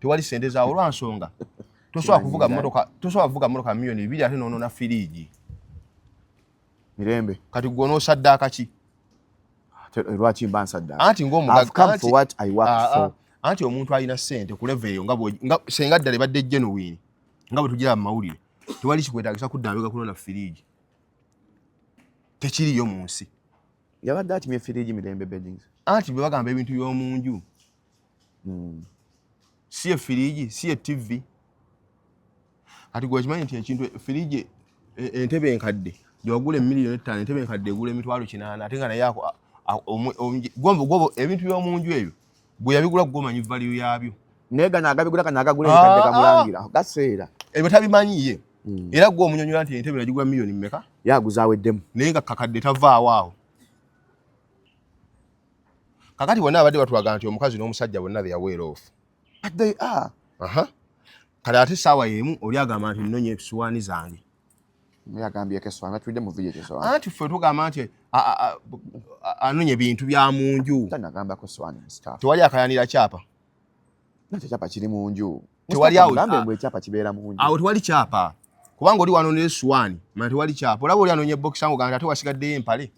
tewali sente zaawo lwansonga tosobola kuvuga mmotoka milioni 2 ate n'onoona firiigi Mirembe kati gwe onoosaddaaka ki lwaki mba nsaddaaka anti ng'omugagga anti omuntu alina ssente ku level eyo nga senga ddala ebadde genuine nga bwe tugira mu mawulire tewali kikwetaagisa kudda mbega kunoona firiigi tekiriyo mu nsi yabadde atimye firiigi Mirembe Beddings anti bwe bagamba ebintu by'omu nju si firiigi si TV ati gwe kimanyi nti ekintu firiigi entebe enkadde gy'ogula emiliyoni 5 entebe enkadde egula emitwalo 8 ate nga naye gombo ebintu by'omu nju ebyo bwe yabigula gwomanyi value yaabyo naye gano agabigula kana agagula enkadde gamulangira gaseera ebyo tabimanyiye era gwe omunyonyola nti entebe yagigula miliyoni mmeka yaguzaweddemu naye nga kakadde tavaawo awo kakati bonna abadde batulaga nti omukazi n'omusajja bonna they are well off but they are kale ate essaawa y'emu oli agamba nti nnonye esuwaani zange yagambyeko essowaani batulidde mu vidiyo kyessowaani anti ffe tugamba nti anonye bintu bya mu nju tanagambako essowaani Mustapha tewali akayanira kyapa nakyo kyapa kiri mu nju tewali awo gambe ekyapa kibeera mu nju awo tewali kyapa kubanga oli wanonera essuwaani manya tewali kyapa olaba oli anonye bokisi angu gamba ate wasigaddeyo empale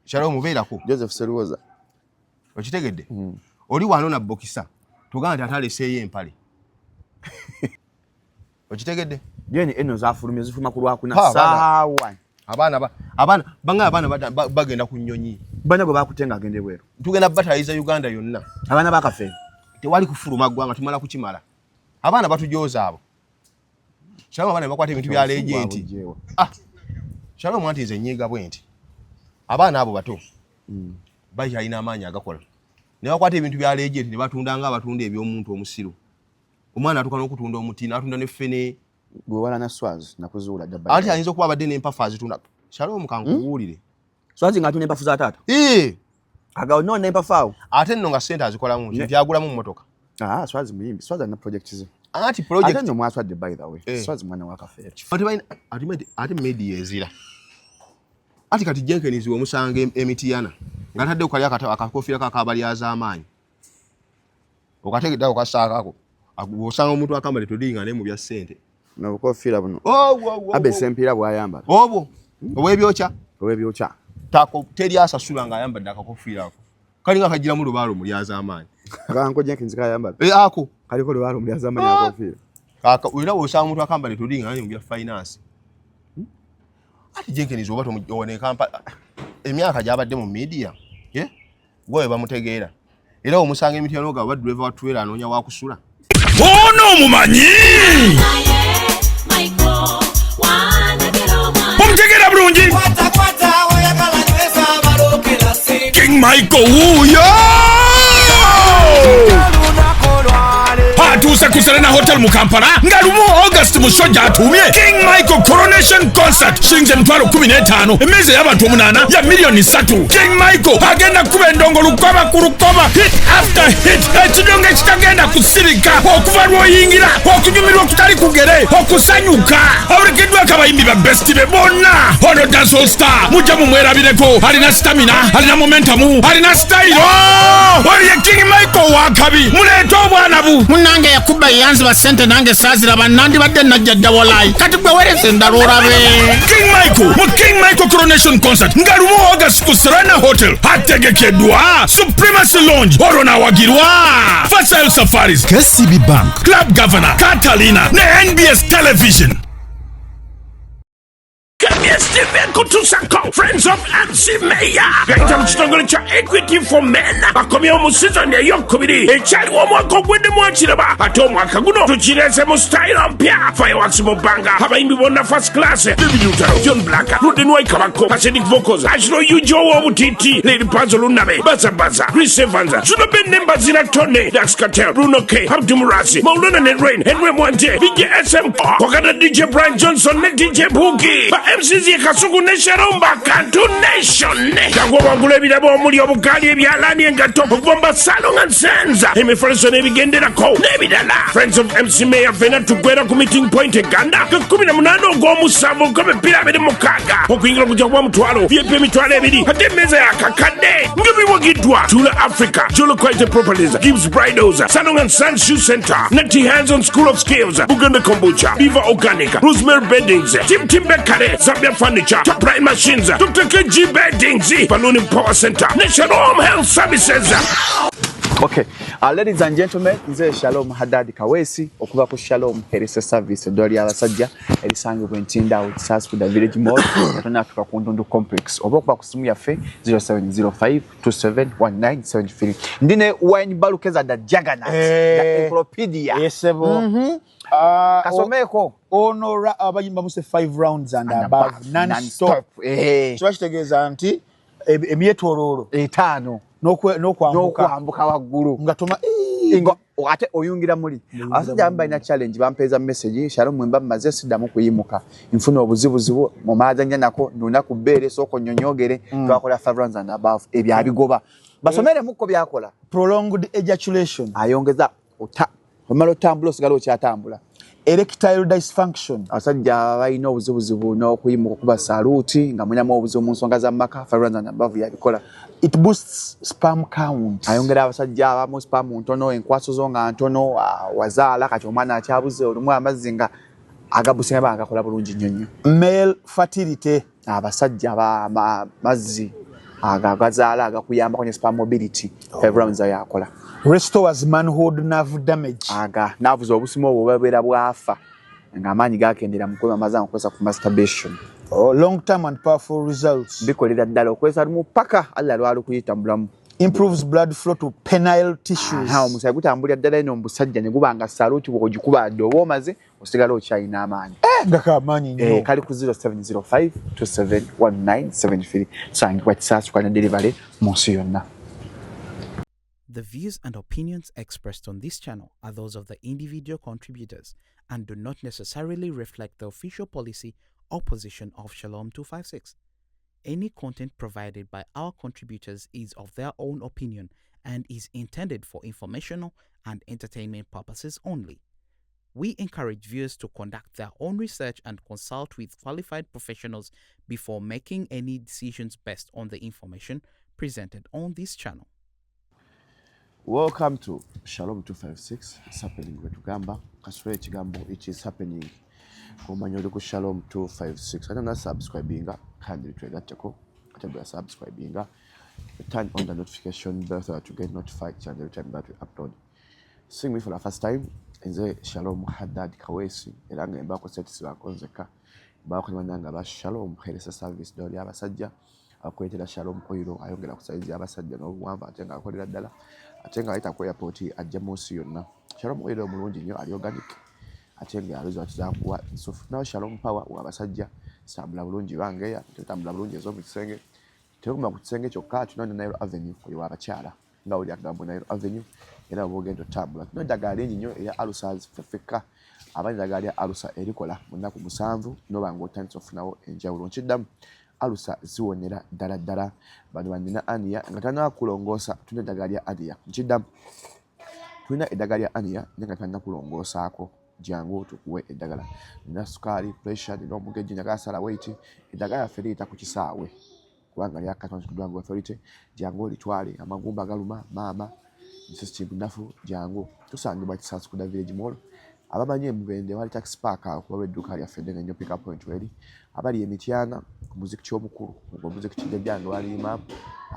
kyalo mubeerako Joseph Seruwoza okitegedde oli wanona bokisa tugamba nti ataleseeyo empale okitegedde jeni eno zafulumye zifuluma ku lwakuna saawa abaana bagenda ku nnyonyi bana gwe bakutenga agende bweru tugenda bataliza Uganda yonna abaana bakafe tewali kufuluma ggwanga tumala kukimala abaana batujooza abo kyalo abaana bakwata ebintu bya legenti kyalo mwanti nze nyiga bwenti abaana abo bato bayalina amaanyi agakola ne bakwata ebintu bya legenti ne batunda nga abatunda eby'omuntu omusiru omwana atukana okutunda omuti n'atunda n'effene gwe wala na Swazi nakuzuula dabba anti ayinza okuba abadde n'empafu azitunda kyalo mukankubuulire Swazi ng'atunda empafu za taata agawo nona empafu awo ate nno nga ssente azikolamu nti agulamu mmotoka Swazi muyimbi Swazi alina project ze anti project ate nno mwaswadde by the way Swazi mwana wa kafeera ate media ezira ati kati Jenkins we musanga emitiyana nga tadde okali akakofira kakabalyaza amaanyi okategedde okasaakako osanga omuntu akambale todinga ne mu bya ssente n'obukofira buno abe sempira bwayambala obwo obw'ebyokya tako teri asasula ng'ayambadde akakofira ako kali nga kagira mu lubaalo mulyaza amaanyi akanko Jenkins kayambala ako kaliko lubaalo mulyaza amaanyi akakofira era osanga omuntu akambale todinga ne mu bya finance ati Jenkins oba tomujone kampala emyaka gyabadde mu media gwe bamutegeera era omusanga emitiyano ga driver wa trailer anoonya wakusula ono mumanyi omutegeera bulungi King Michael wuuyo atuuse ku Serena Hotel mu Kampala nga lumu August musojja atumye King Michael Coronation Concert shilingi emitwalo 15 emmeeza y'abantu 8 ya miliyoni 3 King Michael agenda kuba endongo lukoba ku lukoba hit after hit ekidongo ekitagenda kusirika okuva lw'oyingira okunyumirwa okutali kugere okusanyuka abulikiddwa akabayimbi ba best be bonna ono dancehall star mujja mumwerabireko alina stamina alina momentum alina style oli ye King Michael wakabi muleeta obwana bu munange yakuba yanzi ba sente nange sazira banandi badde najja dawolai kati gwe werese ndalurabe King Michael mu King Michael Coronation Concert ngalumu August ku Serena Hotel hategekedwa Supremacy Lounge orona wagirwa Facile Safaris KCB Bank Club Governor Catalina ne NBS Television Friends of MC Mayor Gaita mchitongole cha Equity for Men bakomye mu season ey'okubiri ekyaliwo omwaka ogwedde mwakiraba ate omwaka guno tukireze mu style mpya fireworks mu bbanga abayimbi bonna first class Bibilutaro John Black Ruden Waikabako Pacific Vocals Ashiro Yujo w'obutiiti Lady Pazo Lunabe Bazabaza Chris Evans Zuno Benemba Zina Tone Dax Cartel Bruno K Abdu Murasi Maulana Net Rain Henry Mwante DJ SM Wakata DJ Brian Johnson ne DJ Boogie MCZ Kasugu ne Shalom Bantu Nation Jagwa wangula ebirabo omuli obugali ebyalani engato okuvomba salon and senza emifaliso n'ebigenderako n'ebirala Friends of MC Mayor Vena tugwera ku meeting point eganda ku 18 ogw'omusanvu nk'emipiira 26 okuyingira kujja kuba mutwalo VIP emitwalo 2 ate emmeeza yakakadde ng'ebiwagiddwa Tula Africa Jolo Quality Properties Gibbs Bridals Salon and Sun Shoe Center Nati Hands on School of Skills Buganda Kombucha Viva Organic Rosemary Beddings Tim Bekare Nsambya Furniture Top Right Machines Dr. KG Beddings Balloon Power Center National Home Health Services. Okay, ladies and gentlemen, nze Shalom Haddad Kawesi okuva ku Shalom Health Service doli abasajja erisangibwa Ntinda outside the village mall katona tuka ku Ndundu complex oba okuba ku simu yaffe 0705271973 ndine wine balukeza da juggernaut da encyclopedia yesebo kasomeko ono abayimba muse 5 rounds and above non-stop kitegeeza nti emyetololo 5 n'okwambuka waggulu ngatoma ate oyungira muli asajja amba ina challenge bampeza message Shalom mwemba maze sidamu kuyimuka nfuna obuzibuzibu mu mazanya nako nuna kubere soko nyonyogere twakola 5 rounds and above ebyabigoba basomere muko byakola prolonged ejaculation ayongeza omalo tambulo sigalo kyatambula erectile dysfunction asajja bayina obuzibuzibu n'okuyimuka kuba saluti nga munyamu obuzibu mu nsonga za maka 5 rounds and above yabikola. It boosts sperm count. Ayongera abasajja abamu sperm ntono enkwaso zo nga ntono wazaala kati omwana akyabuze olumu amazinga agabusinga bagakola bulungi nnyo. Male fertility abasajja mazzi agazaala agakuyamba kwenye sperm mobility 5 rounds yakola. Restores manhood nerve damage. Nerves obusimo obubera bwafa nga amaanyi gakendera mu kuba amazanga kwesa ku masturbation. Long term and powerful results. Bikolera ddala okwesa lumu paka alla lwalu kuyitambulamu. Improves blood flow to penile tissues. Omusajja gutambulira ddala eno omusajja ne gubanga saluti bw'ogikuba oba omaze osigala okyayina amaanyi. Ngaka amaanyi nnyo. Kali ku 0705271973 sangibwa kisaasu kana delivery mu nsi yonna. The views and opinions expressed on this channel are those of the individual contributors and do not necessarily reflect the official policy or position of Shalom 256. Any content provided by our contributors is of their own opinion and is intended for informational and entertainment purposes only. We encourage viewers to conduct their own research and consult with qualified professionals before making any decisions based on the information presented on this channel. Welcome to Shalom 256. It's happening with Gamba. Kasure Chigambo, it is happening. Komanyole ku Shalom 256. I don't know subscribing. Kindly trade that chako. Atembea subscribing. Turn on the notification bell so that you get notified every time that we upload. Seeing me for the first time, nze Shalom Haddad Kawesi. Elanga embako setisi bakonzeka. Bako nibandanga ba Shalom Health Service doli abasajja. Akwetera Shalom oiro ayongera kusaizi abasajja n'obuwanvu atenga akolera ddala. Atenga ayita ku airport ajja munsi yonna. Shalom oiro mulungi nnyo ali organic. Atenga alizo atizakuwa sofu nawo Shalom power wabasajja sabula bulungi bangeya tutambula bulungi ezo mu kisenge. Tekuma ku kisenge kyokka tunonda Nairo Avenue kuli wabakyala. Nga oli agambo Nairo Avenue era obogendo tambula. Tunonda gali nnyo eya Alusas fefeka. Abanja gali ya Alusa erikola munaku 7 nobango tants of nawo enjawulo nkiddamu. Alusa ziwonera ddala bano banina ania nga tana kulongoosa tuna eddagala lya ania nkiddamu tulina eddagala lya ania nga tana kulongoosaako jangu tukuwe eddagala nina sukaali pressure nina omugejje njagala sala weight eddagala yaffe liyita ku kisaawe kubanga lyakatonzi ku Dwango Authority jangu litwale amagumba galuma maama nsisi nafu jangu tusangibwa Kisaasu ku Village Mall abamanye mubende wali taxi park akuba edduuka lyaffe ddene nnyo pick up point weri abali emityana ku muziki ky'omukulu ngo muziki kijjajjange walima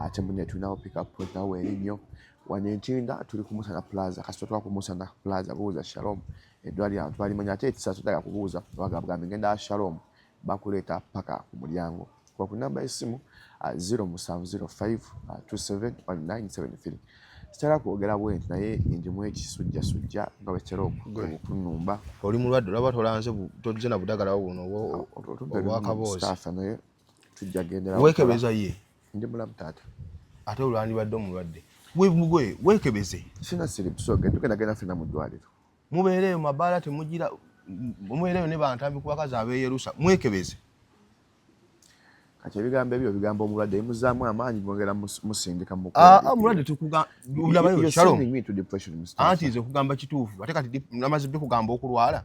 ate munne tulinawo pick up point nawo eri nnyo wano Ntinda tuli ku Musana Plaza kasito twa ku Musana Plaza buuza Shalom eddwali abantu balimanya ate ekisaaso taga kubuuza bagamba ngenda Shalom bakuleeta paka ku mulyango kwa ku namba y'essimu 0705271973 Stara kwogera bwenti naye indimu ekisujja nga wekera okunumba oli mulwadde olaba tolanze tozze na budagala buno obwakaboozi Mustafa naye tujja gendera wekebeza ye ndi mulamu taata ate olwandibadde omulwadde wekebeze sina siri tusoge tugenda fina mu ddwaliro mubeereyo mabaala temugira mubeereyo ne bantambi ku bakazi ab'eyerusa mwekebeze kati ebigambo ebyo bigambo omulwadde muzaamu amaanyi gwongera musindika mu mulwadde ulabayo Shalom me to depression Mustafa. anti nze kugamba kituufu ate kati namaze dde kugamba okulwala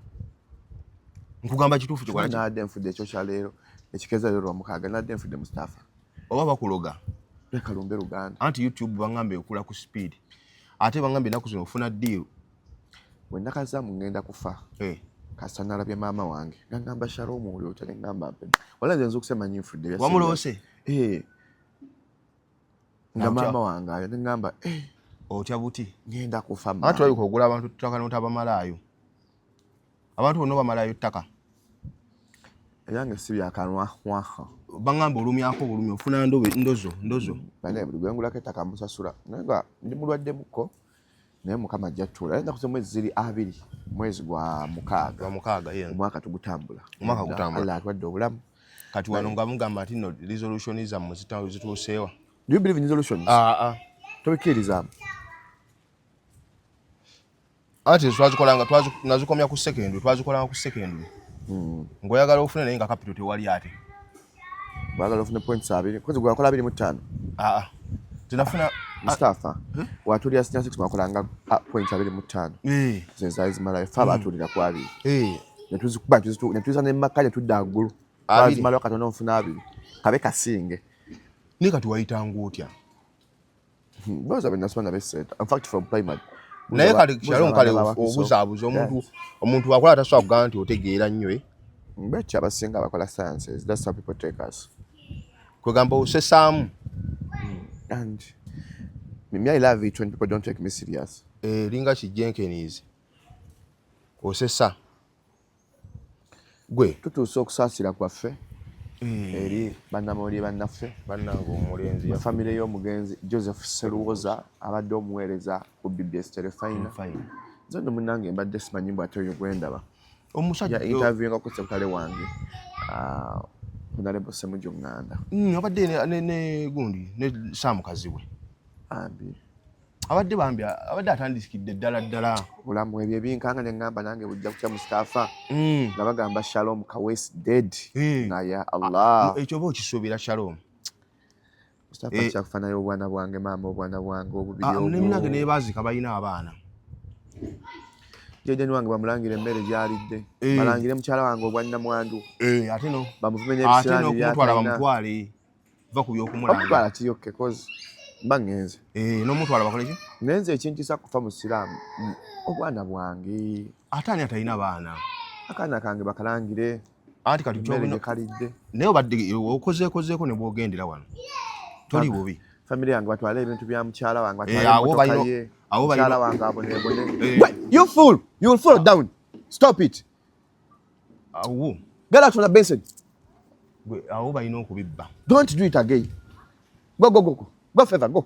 nkugamba kituufu kyokola nadde nfudde ekyo kyaleero ekikeeza leero omukaaga nadde nfudde Mustafa oba bakuloga leka lumbe Luganda anti YouTube baŋŋambe okula ku speed ate baŋŋambe ennaku zino ofuna deal bwe nakazaamu ngenda kufa kasita nalabye maama wange ngamba Shalom oli otya ngamba mpe wala nze nza okusema nnyo nfudde wamuloose nga maama wange ayo ngamba otya buti ngenda kufa anti twayuka ogula abantu ttaka n'otabamalaayo abantu bonna bamalayo ttaka eyange si byakanwa baŋŋamba olumyako bulumi ofuna ndozo banae buli gwengulako ettaka musasula nga ndi mulwaddemukko naye Mukama ajja tuula ennaku z'omwezi ziri 2 mwezi gwa mukaaga omwaka tugutambula Allah atwadde obulamu kati wano nga mugamba nti no resolution zammwe zituuseewa. Do you believe in resolutions? Tobikkiririzaamu. Ati nazikomya ku twazikolanga ku secondary. Ng'oyagala ofune naye nga capital tewali ate. Bagala ofune points 2 kozi gwakola 25. Tunafuna Mustafa watulya 6 mwakolanga points 25. Zezaiz mala fa batulira kwa 2. Netuzikuba netuza ne makale tudda ngulu. Bazimala katono ofuna 2. Kabe kasinge. Nika tuwayitanga otya. Boza benaswana beseta. In fact from primary. Naye kali Shalom kale obuzaabuza omuntu wakola taswa kugamba nti otegeera nnyo Mbetya abasinga bakola sciences. That's how people take us. Kwegamba osesaamu. And I love it when people don't take me serious. Linga kijenkenizi. Osesa. Gwe tutuusa okusaasira kwaffe eri bannamawulire bannaffe bannange omulenzi ya famire y'omugenzi Joseph Seruwoza abadde omuweereza ku BBS Telefina. Nze nno munnange mbadde simanyi bw'ate oyo gwendaba omusajja interview nga ku sekutale wange Honorable Ssemujju Nganda abadde ne gundi ne Saamukazi we abadde atandikidde ddala bulamu ebyo ebinkanga ne ngamba nange bujja kutya Mustapha nga bagamba Shalom Kawes dead na ya Allah ekyo oba okisuubira Shalom Mustapha kyakufanayo obwana bwange maama obwana bwange obubiri obwo nemunange ne baazika balina abaana jejeni wange bamulangira emmere gyalidde balangire mukyala wange obwannamwandu ate no bamuvumenya ebisiraani by'atalina bamutwale va ku by'okumulanga bamutwala kiyokke kozi mba ngenze n'omutwala bakole ki ngenze ekintisa kufa mu siraamu obwana bwange ate ani atalina baana akaana kange bakalangire anti kati kyobona kalidde naye obadde okozeekozeeko ne bwogendera wano toli bubi family yange batwale ebintu bya mukyala wange mukyala wange abonebone you fool you will fall down stop it awo get out from the basin awo balina okubibba don't do it again go further go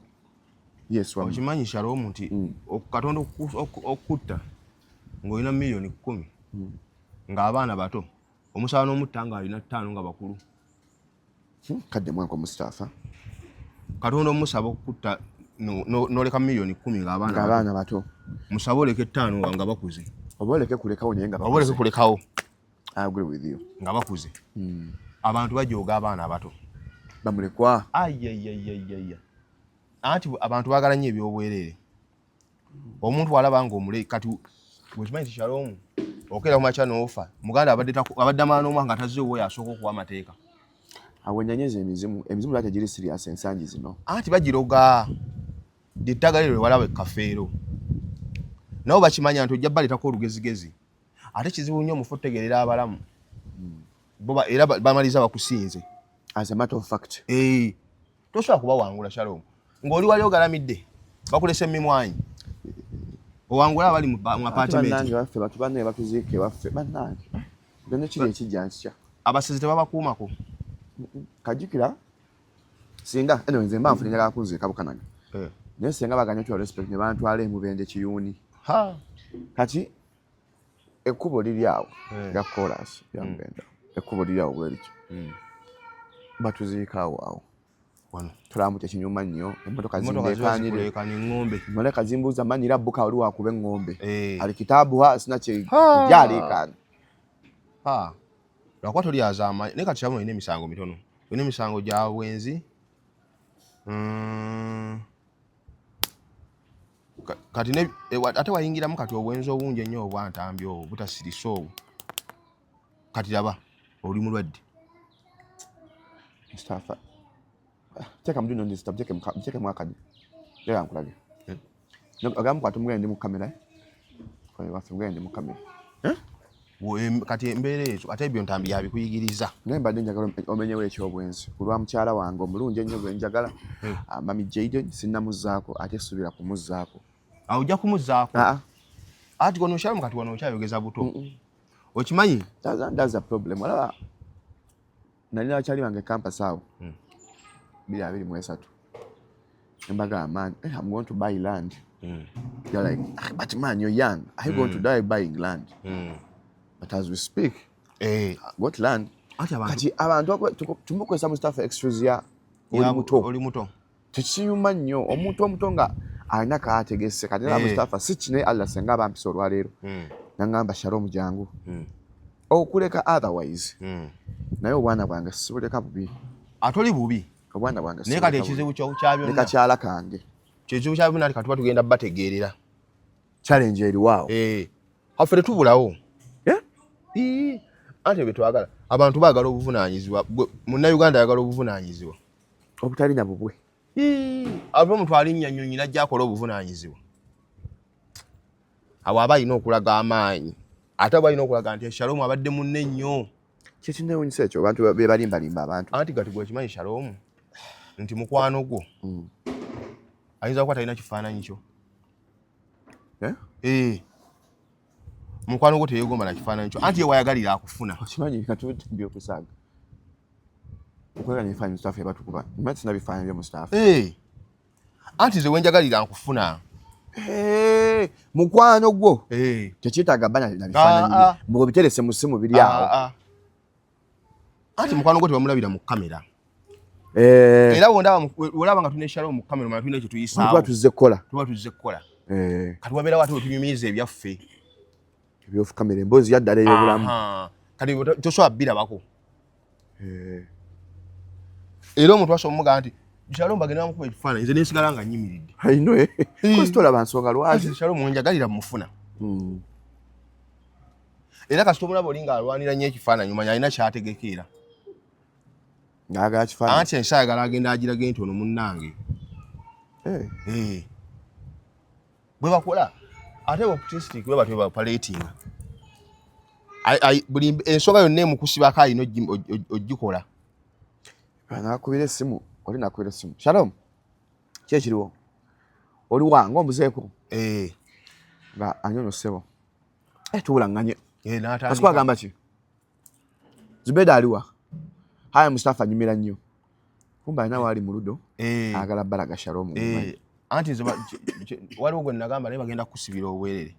yes one okimanyi Shalom nti Katonda okutta ng'olina miliyoni 10 ng'abaana bato omusala n'omutta nga alina 5 nga bakulu kadde mwanko Mustafa Katonda omusaba okutta n'oleka miliyoni 10 ng'abaana bato musaba oleke 5 nga bakuze oba oleke kulekawo naye nga bakuze kulekawo I agree with you nga bakuze abantu bajooga abaana abato bamulekwa ayayayayaya anti abantu baagala nnyo ebyobwerere omuntu alaba nga omule kati wekimanyi Shalom okera kumacha n'ofa muganda abadde amaana omwanga atazze owo yasooka okuwa amateeka awonyanyeza emizimu lwaki giri serious ensangi zino anti bagiroga littagaliro walawe kafeero nabo bakimanya nti ojja balitako olugezigezi ate kizibu nnyo omufu otegerera abalamu era bamaliza bakusinze as a matter of fact tosobola kubawangula Shalom ng'oli wali ogalamidde bakulesa emimwanyi owangula abali mu apartment baffe batu banne batuziike baffe bannange byonna kiri ekijja nkikya abasezi tebabakuumako kajjukira singa eno nze mba nfune njagala kunziika bukanaga naye singa baganya otwa respect ne bantwala emubende kiyuuni kati ekkubo liri awo lya chorus yamugenda ekkubo liri awo bwerityo batuziika awo tulamu kyekinyuma nnyo emmotoka zindeekaanire moleka zimbuuza manyira bbuka oli wakuba eŋŋombe ali kitaabuha sina kyejaliikaana lwakuba tolyazaamaanyi naye kati Shalom olina emisango mitono Olina emisango gya bwenzi. Kati ne ate wayingiramu kati obwenzi obungi ennyo obwantambi obwo butasirisa obwo. Kati laba oli mulwadde. Mustafa. Cheka mduno ndi stop cheke mwakadi. Lera nkulage. Agamu kwatu mugende mu kamera. Kwa wafu mugende mu kamera. Kati embeera ezo ate ebyo ntambi yabikuyigiriza. Naye mbadde njagala omenyewo ekyobwenzi. Kulwa mukyala wange omulungi ennyo gwe njagala. Mami Jayden sinnamuzaako ate subira kumuzaako. Ojja kumuzaako? Ati kono Shalom kati wano okyayogeza buto. Okimanyi? That's a problem. Wala nalina akyali wange campus awo. 2023. Embaga man, I'm going to buy land. They're like, but man, you're young. Are you going to die buying land? But as we speak, what land? Kati abantu tumukozesa Mustafa excuse ya oli muto. Tekiyuma nnyo omuntu omuto nga alina kaategese kati na Mustafa si kine Allah senga bampisa olwaleero. Nangamba Shalom jangu. Okuleka otherwise. Naye obwana bwange sibuleka bubi. Atoli bubi. Obwana bwange naye kati ekizibu kyabyo nika kyala kange. Kizibu kyabyo nali katuba tugenda bategeerera. Challenge eri waawo. Afere tubulawo. Ate betwagala abantu baagala obuvunaanyizibwa. Munnayuganda ayagala obuvunaanyizibwa. Obutalina bubwe. Abo omuntu alinnya nnyonyi najja akola obuvunaanyizibwa. Awo aba alina okulaga amaanyi. Ate aba alina okulaga nti Shalom abadde munne nnyo. Kyekindewunyisa ekyo abantu be balimbalimba abantu. Anti gati gwe kimanyi Shalom nti mukwano gwo ayinza okuba talina kifaananyi kyo. Mukwano gwo teyeegomba na kifaananyi kyo anti ye wayagalira akufuna. Okimanyi kati byokusaaga. Okwega n'ebifaananyi Mustafa ebatukuba. Mmanyi sina bifaananyi bya Mustafa. Anti ze wenjagalira nkufuna. Mukwano gwo tekyetaaga bana na bifaananyi mbo biterese mu simu biri awo. Anti mukwano gwo tewamulabira mu kamera. Era olaba nga tulina Shalom mu kamera mala tulina ekyo tuyisaawo. Tuba tuzze kukola. Kati wabeera wati otunyumiriza ebyaffe. Ebyofu kamera emboozi yaddala ey'obulamu. Kati tosobola birabako. Era omuntu asobola omugamba nti Shalom bagenda bamukuba ekifaananyi nze neesigala nga nnyimiridde. Ayino kozi tolaba nsonga lwaki. Shalom wenjagalira mufuna. Era kasita omulaba oli ng'alwanira nnyo ekifaananyi omanya alina kyategekeera. Ng'agala kifaananyi. Anti ensi ayagala agenda agirage nti ono munnange. Bwe bakola ate opportunistic bwe batyo bapaleetinga. Buli ensonga yonna emukusibako alina ogikola. Nakubira essimu, oli nakubira essimu. Shalom, ki ekiriwo? Oli wange omuzeeko? Nga anyono ssebo. Tuwulanganye. Kasuku agamba ki? Zubeda aliwa? Haya Mustafa nyumira nnyo. Kumba alina waali mu ludo. Agala balaga Shalom. Anti waliwo gwe nagamba naye bagenda kusibira obwerere.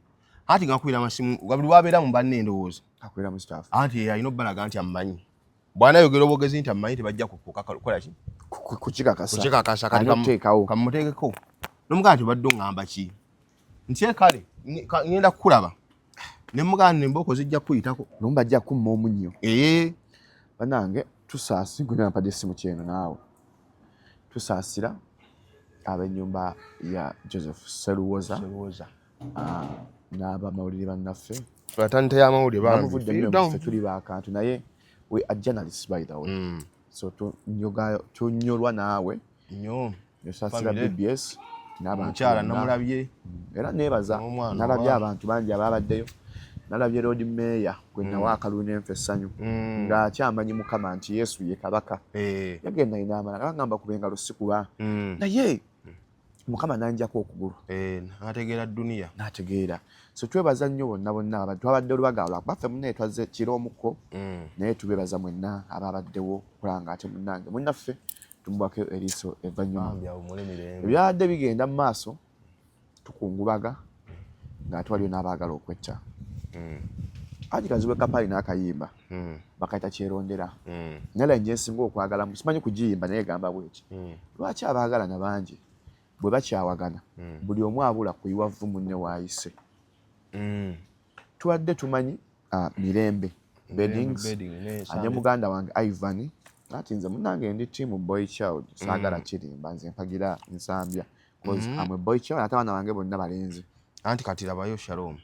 Anti ngakubira amasimu buli wabeera mu banne endowooza. Akubira Mustafa. Anti alina obbalaga nti ammanyi. Bwana yogera obwogezi nti ammanyi tebajja kukola ki? Kukikakasa. Kati kamuteekeko. N'omugamba nti obadde oŋŋamba ki? Nti kale ngenda kukulaba. Ne mugamba emboko zijja kuyitako. Nomba ajja kumma omunnyo. Banange tusaasi gwe nampadde essimu kyeno naawe. Tusaasira ab'ennyumba ya Joseph Seruwoza. N'abamawulire bannaffe. Atante y'amawulire bamuvudde nnyo ffe tuli baakantu naye we are journalists by the way. So tunyolwa naawe. Nnyo. Yosaasira BBS. Mukyala namulabye. Era neebaza. Nalabye abantu bangi ababaddeyo. Nalabye Road Mayor gwe nawa akalulu n'enfa essanyu. Ng'akyamanyi Mukama nti Yesu ye kabaka. Yagenda inaamala ngamba kubenga lusikuba. Naye Mukama nanjako okugulu. N'ategeera dduniya. N'ategeera. So twebaza nnyo bonna abantu twabadde olubaga lwa baffe munne twaze kiro omuko. Naye tubebaza mwenna ababaddewo kulanga ate munnange munnaffe tumubwako eriiso evvannyuma. Ebyabadde bigenda mu maaso tukungubaga ng'ate waliyo n'abaagala okwetta. Aji kaziwe kapali n'akayimba bakayita kyerondera. Nala nje nsinga okwagala simanyi kugiyimba naye gamba bweki. Lwaki abaagala na bangi bwe bakyawagana buli omu abula kuyiwa vvu munne waayise. Tuwadde tumanyi Mirembe Beddings ane muganda wange Ivan ati nze munange ndi team boy child saagala kirimba nze mpagira Nsambya because I'm a boy child ate abaana bange bonna balenzi anti kati labayo Shalom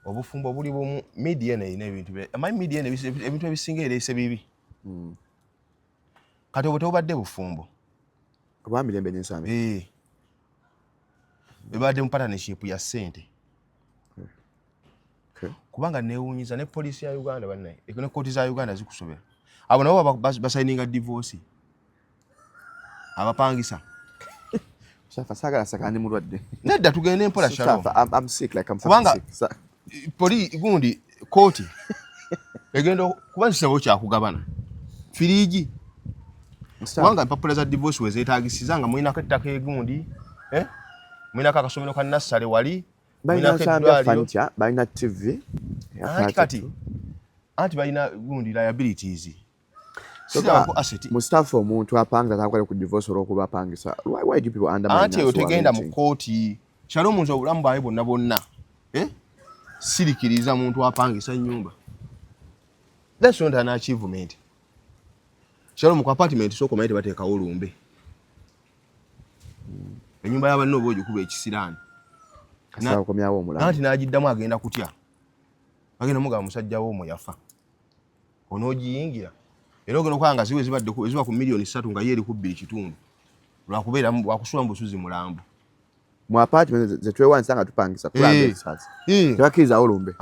obufumbo buli bumu media ine ebintu amanyi media ine ebintu ebisinga erese bibi kati obutobadde bufumbo kuba Mirembe n'Ensambya ebadde mu partnership ya sente kubanga neewunyiza ne police ya Uganda banae ne kooti za Uganda zikusobera abo nabo basayininga divorce abapangisa Mustafa sagala sakandi mulwadde nedda tugende mpola Shalom I'm sick like I'm sick poli gundi kooti egendo kuba kisabo kyakugabana firiji kubanga empapula za divorce wezeetagisizanga mulina kettaka egundi mulina kakasomero ka nassale wali balina Nsambya furniture balina TV anti balina gundi liabilities Mustafa omuntu apanga takwale ku divorce olwokuba apangisa why do people undermine anti otegenda mu kooti Shalom nzo obulamu bwawe bonna sirikiriza muntu apangisa nyumba that's not an achievement Shalom ku apartment soko mayite bateeka olumbe enyumba y'abanno bojo kuba ekisirani kasaba komyawo omulanga anti najiddamu agenda kutya agenda mugaba musajja wo omo yafa onogiyingira era ogenda kwanga ziwe zibadde ziba ku million 3 nga yeri ku 2 kitundu lwakubeera wakusula mbusuzi mulambo mu apartment ze twewa nsanga tupangisa kulambe sasa twakiza olumbe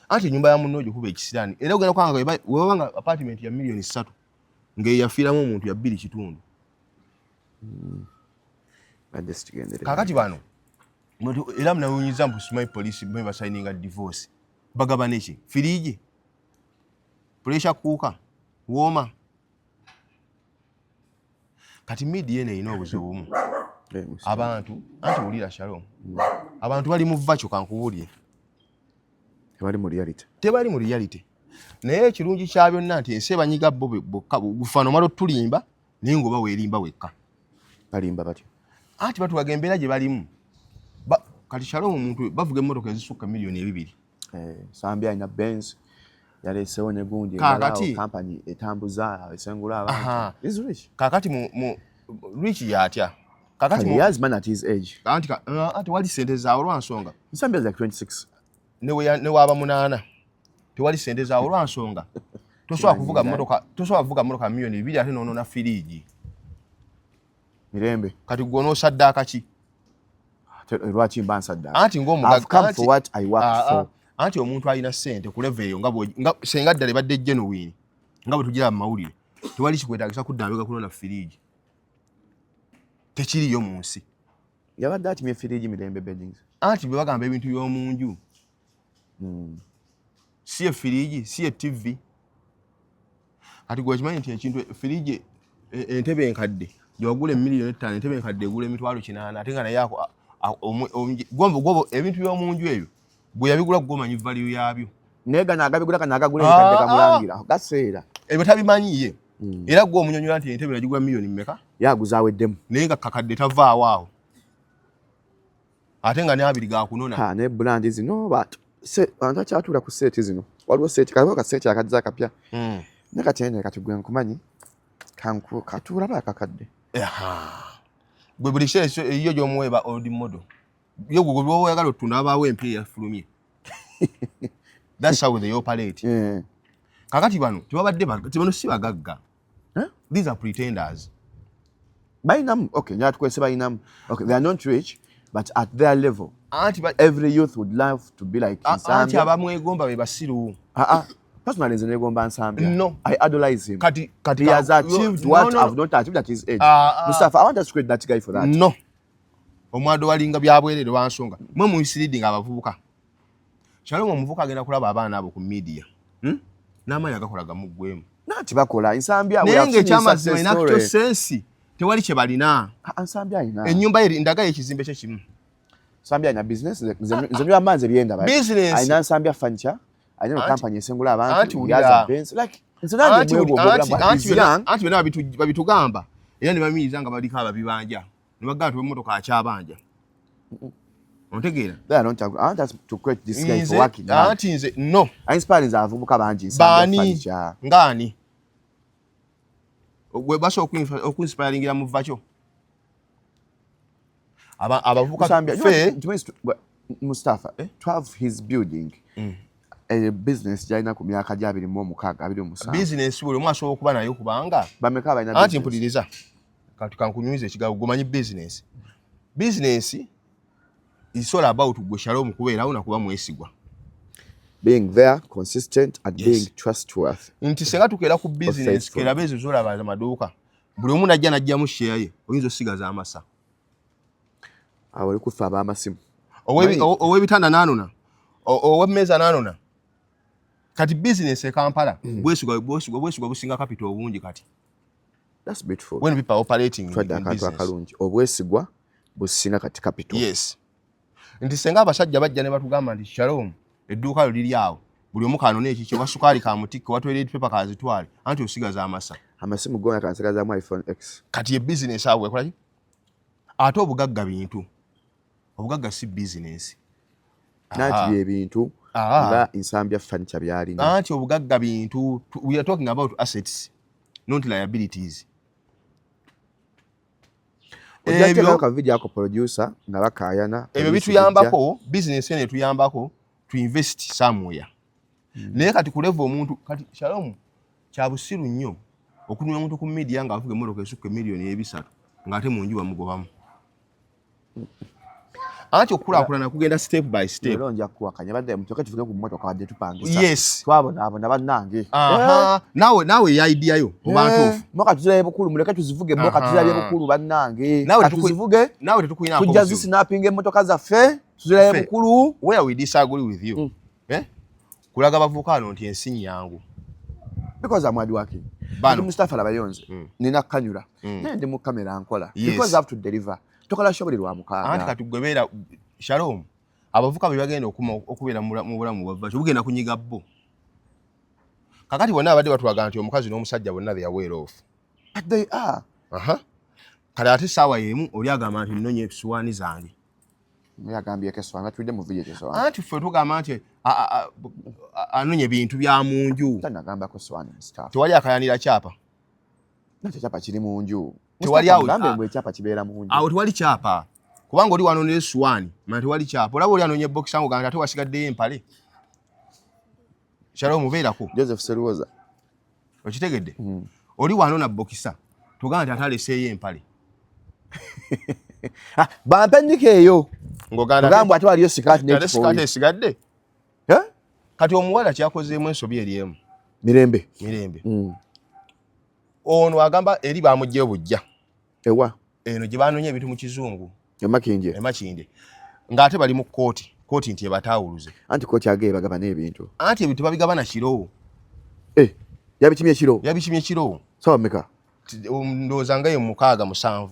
anti nyumba ya munno kuba ekisirani era ogenda kwanga wewanga apartment ya million 3 ngeyafiramu omuntu ya 2 kitundu kakati bano era mnawunyiza mbu simai police bwe basayininga divorce bagabana ki firiji pressure kuuka woma kati media ene ino obuzibumu abantu anti ulira Shalom abantu bali mu vacho kankubulye tebali mu reality naye ekirungi kya byonna nti ensi banyiga bo bokka gufano malo tulimba naye ngoba weerimba wekka balimba batyo anti batu bagembera gye balimu kati Shalom omuntu bavuga emmotoka ezisukka million 2 Nsambya ina Benz yalesewo ne gundi company etambuza esengula abantu is rich kakati mu rich yatya kakati he has man at his age anti wali sente zaawo lwansonga Nsambya is like 26 ne waba munana tewali sente zaawo lwansonga tosobola kuvuga mmotoka million 2 ate nono na firiji Mirembe kati gwono osaddaaka ki lwaki mba nsaddaaka anti ng'omugagga for what I work for anti omuntu alina sente ku level eyo nga senga ddala badde genuine nga bwe tugira mu mawulire tewali kikwetagisa kuddambika kunona firiji tekiriyo mu nsi yabadde atimye firiji Mirembe Beddings anti bwe bagamba ebintu by'omu nju si efiriji si TV ati gwe kimanyi nti ekintu firiji entebe enkadde gyewagula million 5 entebe enkadde egula emitwalo 8 ate nga naye gombo ebintu by'omu nju ebyo bwe yabigula gwomanyi value yabyo nega nagabigula kanagagula enkadde kamulangira gaseera ebyo tabimanyiye era gwe omunyonyola nti entebe yagigula million mmeka yaguzaweddemu naye nga kakadde tavaawo awo ate nga n'abiri gakunona ne brand zino but abantu akyatuula ku seeti zino waliwo seeti kaliwo kaseeti akadde akapya ne katene kati gwe nkumanyi katuula bakakadde gwe buli kyeso iyo gy'omuweeba old model yo gwe gwe oyagala otunda abaawo empya eyafulumye that's how they operate kakati bano tebano si bagagga these are pretenders bayinamu okay nyatukwese bayinamu okay they are not rich but at their level every youth would love to be like Nsambya anti abamwegomba be basiru personally nze negomba Nsambya no I idolize him kati he has achieved what I've not achieved at his age Mustafa I want us to create that guy for that no omwado walinga byabwerere wansonga mwe muisiridding abavubuka Shalom omuvuka agenda kulaba abaana abo ku media n'amaanyi agakolaga mu ggwemu nati bakola Nsambya nenge kyamazima inakyo sensi tewali kye balina Nsambya ina ennyumba eri ndaga ekizimbe kye kimu Nsambya ina business nze nyo amanze byenda ba ina Nsambya furniture ina no company esengula abantu yaza Benz like nze nange mwebo anti bena babitugamba era ne bamiriza nga baliko ababibanja ne bagamba tuwe motoka akyabanja ontegeera I want us to create this guy for working anti nze no inspire nze avubuka bangi Nsambya furniture ngani gwe baso okunspiringira mu vacho abavuka Nsambya Mustafa to have his building a business jaina ku myaka ja 26 business buli mwaso okuba nayo kubanga bameka baina anti mpuliriza kankunyumiza ekigago gomanyi business is all about gwe Shalom kubeerawo nakuba mwesigwa being there consistent and being trustworthy nti senga tukera ku business kera bezo zola baza maduka buli omu najja najjamu share ye oyinza osigaza amasa awali kufa abamasimu owebitanda nanona owemmeza nanona kati business e Kampala bwesigwa businga capital obungi kati. That's beautiful. When people are operating in business. Akalungi obwesigwa businga kati capital. Yes. Nti senga abasajja bajja ne batugamba nti Shalom edduuka liri awo buli omu kanone ekikyo basukali ka mutiko watwele paper kazitwale anti osigaza amasa amasimu gona kansigaza mu iPhone X kati ye business awo ekolaki ate obugagga bintu obugagga si business nati bye bintu nga Nsambya furniture byali anti obugagga bintu we are talking about assets not liabilities. Ebyo ka video ako producer nga bakayana ebyo bituyambako business ene tuyambako to invest somewhere. Naye kati ku level omuntu kati Shalom kya busiru nnyo okunnya omuntu ku media nga avuga emmotoka esukka million 3 ng'ate mu nju bamugobamu. Anti okulakulana kugenda step by step. Lero nja kuwakanya badde mutoke tuvuge ku mmotoka wadde tupangisa. Yes. Twabona abona bannange. Nawe ya idea yo mu bantu. Moka tuziraye bukulu muleke tuzivuge moka tuziraye bukulu bannange. Nawe tuzivuge. Nawe tetukuyina ko. Tujja zisinapping emmotoka zaffe tuziraye bukulu. Where we disagree with you. Kulaga bavukano nti ensinyi yangu. Because I'm hard working. Bano Mustafa labayonze. Nina kanyura. Nende mu kamera nkola. Because I have to deliver. Tokola shobuli lwa mukaaga. Anti katugwebera Shalom. Abavuka bwe bagenda okubeera mu bulamu bwavacho bugenda kunyiga bbo. Kakati bonna abadde batwaga nti omukazi n'omusajja bonna they are well off. But they are. Kale ate saawa yemu oli agamba nti nnonye esuwaani zange. Yagambye keswanga tudde mu video keswanga. Anti ffe tugamba nti anonye bintu bya mu nju. Tanagamba ko swani Mustafa. Tewali akayanira kyapa. Nakyo kyapa kiri mu nju. Tewali awo ngambe kyapa kibeera mu nju. Awo tewali kyapa. Kubanga oli wano ne suwani mara tewali kyapa. Olaba oli anonye box yangu ganda ate wasigadde empale. Shalom mubeerako. Joseph Seruoza. Okitegedde? Oli wano na boxisa. Tuganda nti ataleseeyo empale. Bampendike eyo. Ngoganda ngambwe ate waliyo sikati ne sikati esigadde. Kati omuwala kyakozeemu ensobi eriemu. Mirembe. Ono agamba eri bamugye bujja. Ewa. Eno gye banonye ebintu mu kizungu. Makindye. Ng'ate bali mu kooti nti ebatawuluze. Anti kooti agee bagaba n'ebintu. Anti ebintu babigaba kiro. Yabikimye kiro. Yabikimye kiro. Sawa meka. Ndowooza nga ye 6-7.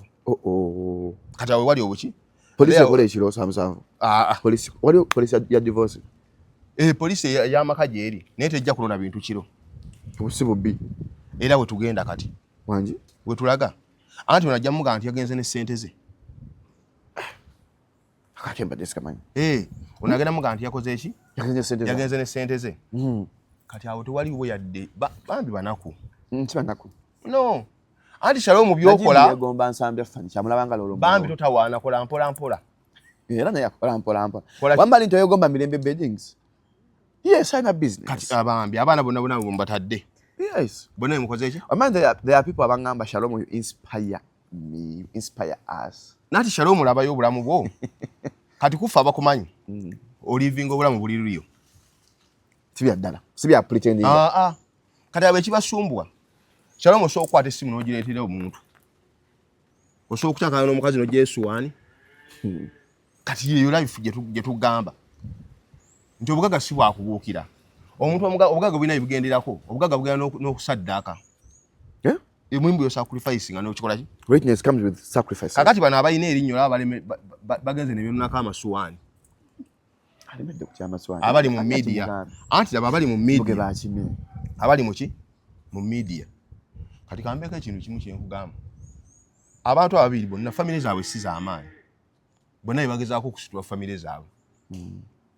Kati awo wali obuki? Polisi ekola ekiro 7. Polisi ya divorce. Polisi y'amaka gyeri naye tejja kulona bintu kiro. Obusi bubbi. Era we tugenda kati. Wangi? We tulaga. Anti onajja muga nti yagenze ne ssente ze. Akakemba desikamanyi. Onagenda muga nti yakoze eki? Yagenze ne ssente ze. Kati awo tewaliwo yadde bambi banaku. Banaku. No. Anti Shalom byokola. Yagomba Nsambya fani kyamulabanga lolo. Bambi totawaana kola mpola. Era naye akola mpola. Wambali nto yogomba Mirembe Beddings. Yes, I'm a business. Kati abambi abaana bonna mbatadde. Yes. Bonna mukoze eki? There are people abangamba Shalom you inspire me, inspire us. Nati Shalom labayo obulamu bwo. Kati kufa abakumanyi. Olivinga obulamu buli lulyo. Sibya ddala. Sibya pretending. Kati abekibasumbwa. Shalom osobola okukwata essimu n'ogireetera omuntu. Osobola okukyakana n'omukazi n'ogyesuwaani. Kati yeyo life gye tugamba. Nti obugagga si bwakubuukira. Omuntu obugagga bulina ebigenderako. Obugagga bugenda n'okusaddaaka. Emwimbu yo sacrifice nga n'okikola ki? Greatness comes with sacrifice. Kakati bano abalina erinnya olaba bagenze ne byonnako amasuwaani. Alimedde ku kyamasuwaani. Abali mu media. Anti laba abali mu media. Buge baakime. Abali mu ki? Mu media. Kati kambeko ekintu kimu kye nkugamba. Abantu ababiri bonna family zaabwe si z'amaanyi. Bonna bagezaako okusitula family zaabwe.